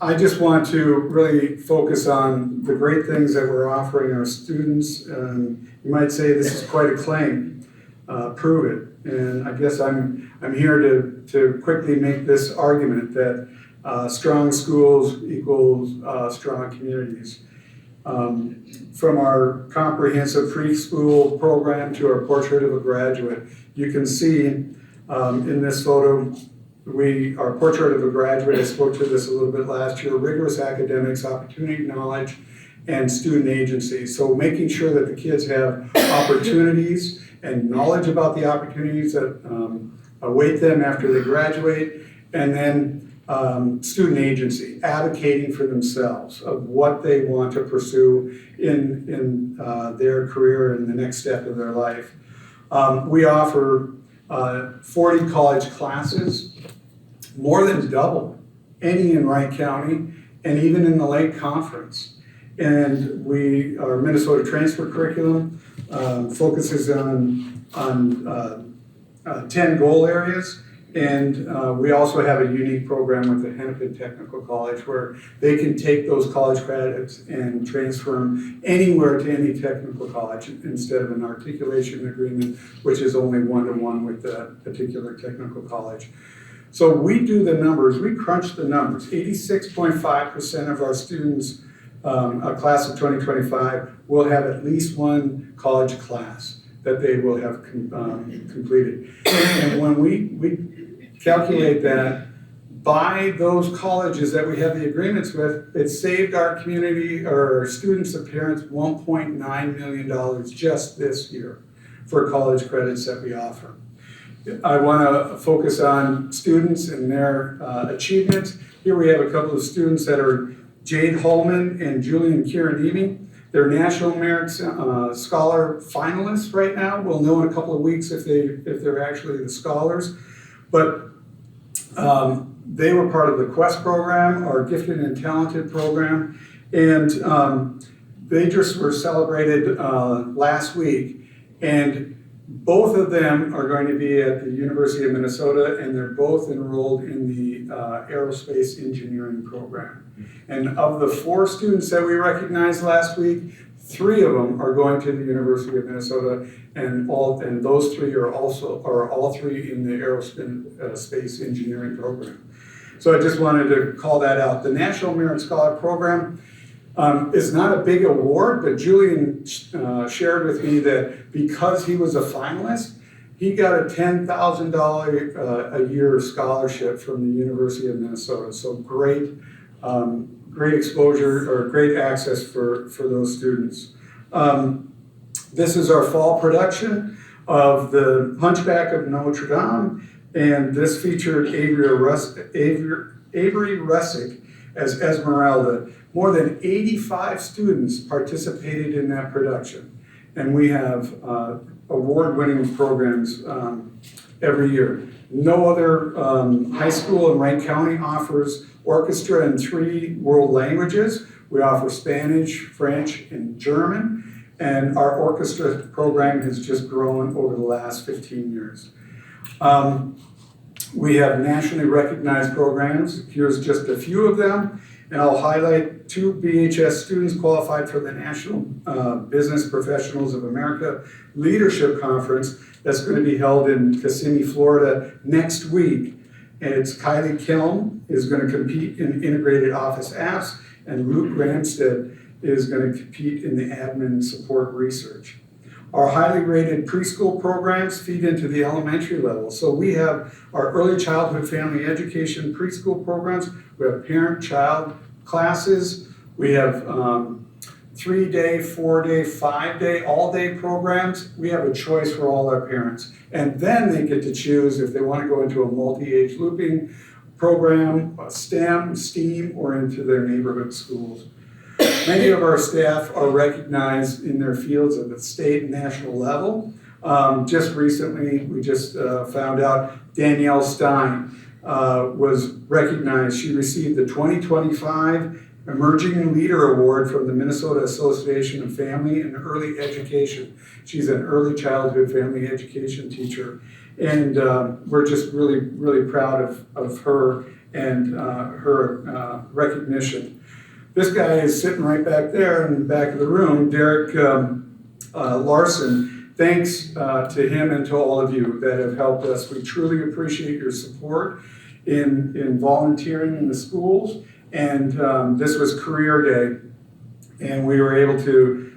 I just want to really focus on the great things that we're offering our students. You might say this is quite a claim. Prove it. And I guess I'm here to quickly make this argument that strong schools equals strong communities. From our comprehensive preschool program to our portrait of a graduate, you can see in this photo, our portrait of a graduate, I spoke to this a little bit last year, rigorous academics, opportunity, knowledge, and student agency. So making sure that the kids have opportunities and knowledge about the opportunities that await them after they graduate, and then student agency, advocating for themselves of what they want to pursue in their career and the next step of their life. We offer 40 college classes, more than double any in Wright County and even in the Lake Conference. And our Minnesota transfer curriculum focuses on 10 goal areas, And we also have a unique program with the Hennepin Technical College where they can take those college credits and transfer them anywhere to any technical college instead of an articulation agreement, which is only one-to-one with that particular technical college. So we do the numbers, we crunch the numbers. 86.5% of our students, a class of 2025, will have at least one college class that they will have completed. And when we calculate that by those colleges that we have the agreements with, it saved our community, or our students and parents, $1.9 million just this year for college credits that we offer. I want to focus on students and their achievements. Here we have a couple of students that are Jade Holman and Julian Kiranimi. They're National Merit Scholar finalists right now. We'll know in a couple of weeks if they're actually the scholars. But they were part of the Quest program, our Gifted and Talented program, and they just were celebrated last week. And both of them are going to be at the University of Minnesota, and they're both enrolled in the aerospace engineering program. And of the 4 students that we recognized last week, 3 of them are going to the University of Minnesota, and those 3 are all 3 in the aerospace engineering program. So I just wanted to call that out. The National Merit Scholar Program is not a big award, but Julian shared with me that because he was a finalist, he got a $10,000 a year scholarship from the University of Minnesota. So great exposure, or great access for those students. This is our fall production of the Hunchback of Notre Dame, and this featured Avery Russick as Esmeralda. More than 85 students participated in that production, and we have award-winning programs every year. No other high school in Wright County offers orchestra in 3 world languages. We offer Spanish, French, and German, and our orchestra program has just grown over the last 15 years. We have nationally recognized programs. Here's just a few of them, and I'll highlight 2 BHS students qualified for the National Business Professionals of America Leadership Conference that's going to be held in Kissimmee, Florida next week. And it's Kylie Kilm is going to compete in integrated office apps, and Luke Ramstead is going to compete in the admin support research. Our highly rated preschool programs feed into the elementary level. So we have our early childhood family education preschool programs. We have parent-child classes. We have 3-day, 4-day, 5-day, all-day programs. We have a choice for all our parents. And then they get to choose if they want to go into a multi-age looping program, STEM, STEAM, or into their neighborhood schools. Many of our staff are recognized in their fields at the state and national level. Just recently, we just found out Danielle Stein was recognized. She received the 2025 Emerging Leader Award from the Minnesota Association of Family and Early Education. She's an early childhood family education teacher. And we're just really, really proud of her and her recognition. This guy is sitting right back there in the back of the room, Derek Larson. Thanks to him and to all of you that have helped us. We truly appreciate your support in volunteering in the schools. And this was career day, and we were able to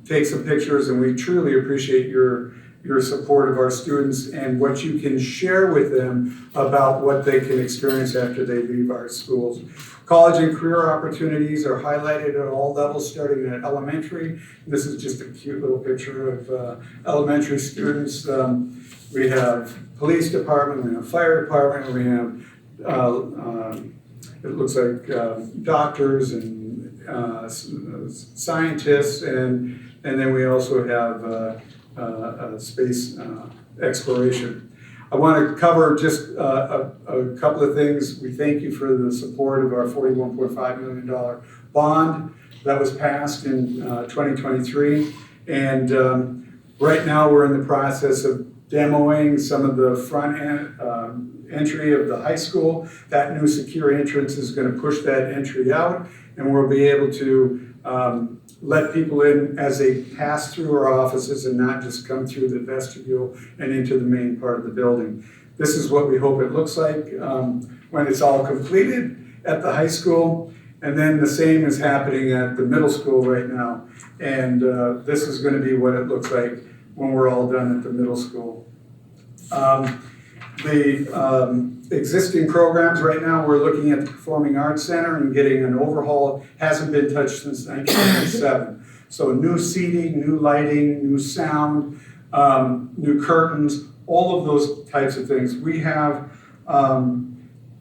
take some pictures, and we truly appreciate your support of our students and what you can share with them about what they can experience after they leave our schools. College and career opportunities are highlighted at all levels, starting at elementary. This is just a cute little picture of elementary students. We have police department, we have fire department, we have it looks like doctors and scientists, and then we also have space exploration. I want to cover just a couple of things. We thank you for the support of our $41.5 million bond that was passed in 2023. And right now we're in the process of demoing some of the front end, entry of the high school. That new secure entrance is gonna push that entry out, and we'll be able to let people in as they pass through our offices and not just come through the vestibule and into the main part of the building. This is what we hope it looks like when it's all completed at the high school. And then the same is happening at the middle school right now. And this is gonna be what it looks like when we're all done at the middle school. The existing programs right now, we're looking at the Performing Arts Center and getting an overhaul. Hasn't been touched since 1997. So new seating, new lighting, new sound, new curtains, all of those types of things. We have,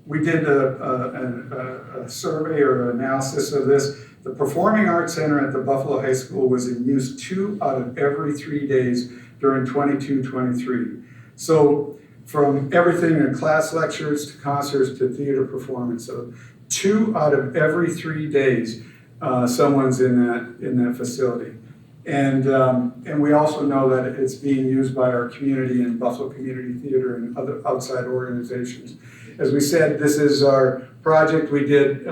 we did a survey or analysis of this. The Performing Arts Center at the Buffalo High School was in use 2 out of every 3 days during 22-23. So from everything in class lectures to concerts to theater performance. So 2 out of every 3 days, someone's in that facility. And we also know that it's being used by our community and Buffalo Community Theater and other outside organizations. As we said, this is our project. We did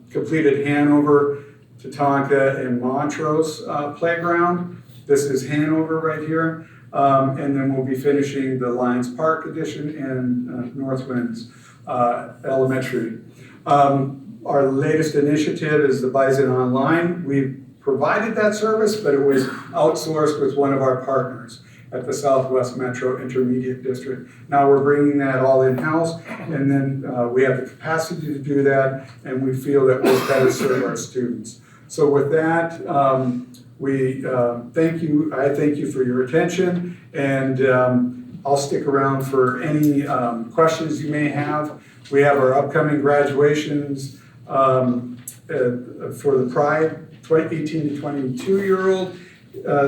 completed Hanover, Tatanka, and Montrose playground. This is Hanover right here. And then we'll be finishing the Lions Park edition and Northwinds Elementary. Our latest initiative is the Bison Online. We provided that service, but it was outsourced with one of our partners at the Southwest Metro Intermediate District. Now we're bringing that all in-house, and then we have the capacity to do that, and we feel that we'll better serve our students. So with that, we thank you. I thank you for your attention, and I'll stick around for any questions you may have. We have our upcoming graduations for the Pride 18 to 22-year-old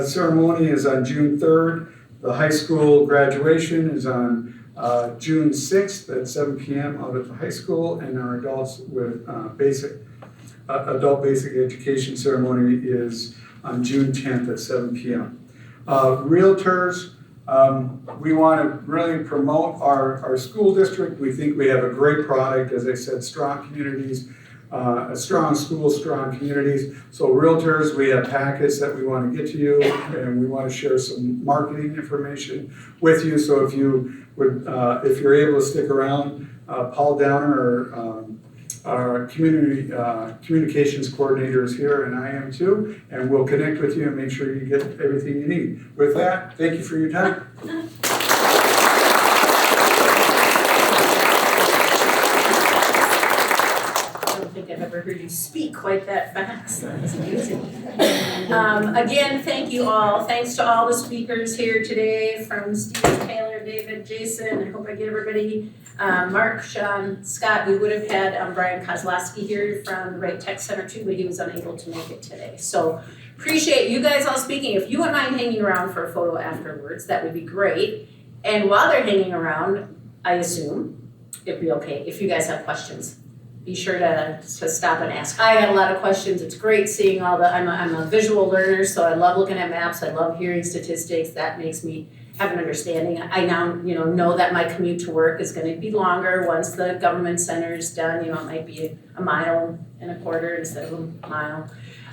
ceremony is on June 3rd. The high school graduation is on June 6th at 7 p.m. out at the high school, and our adults with adult basic education ceremony is on June 10th at 7 p.m. Realtors, we want to really promote our school district. We think we have a great product, as I said, strong communities, a strong school, strong communities. So realtors, we have packets that we want to get to you, and we want to share some marketing information with you. So if you would, if you're able to stick around, Paul Downer, our communications coordinator is here, and I am too, and we'll connect with you and make sure you get everything you need. With that, thank you for your time. I've ever heard you speak quite that fast. That's amazing. Again, thank you all. Thanks to all the speakers here today, from Steve, Taylor, David, Jason. I hope I get everybody. Mark, Sean, Scott. We would have had Brian Kozlowski here from the Wright Tech Center too, but he was unable to make it today. So appreciate you guys all speaking. If you wouldn't mind hanging around for a photo afterwards, that would be great. And while they're hanging around, I assume it'd be okay if you guys have questions. Be sure to stop and ask. I had a lot of questions. It's great seeing all the, I'm a visual learner, so I love looking at maps. I love hearing statistics. That makes me have an understanding. I now, know that my commute to work is going to be longer once the government center is done. It might be a mile and a quarter instead of a mile.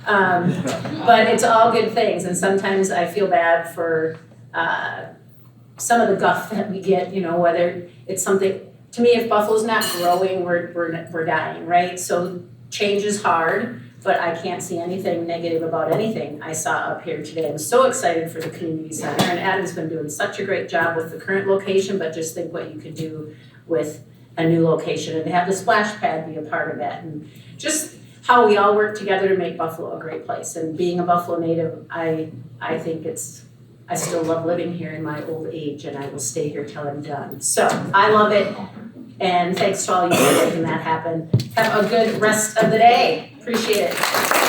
But it's all good things. And sometimes I feel bad for some of the guff that we get, whether it's something. To me, if Buffalo's not growing, we're dying, right? So change is hard, but I can't see anything negative about anything I saw up here today. I'm so excited for the community center, and Adam's been doing such a great job with the current location, but just think what you could do with a new location and have the splash pad be a part of that. And just how we all work together to make Buffalo a great place. And being a Buffalo native, I think I still love living here in my old age, and I will stay here till I'm done. So I love it, and thanks to all you for making that happen. Have a good rest of the day. Appreciate it.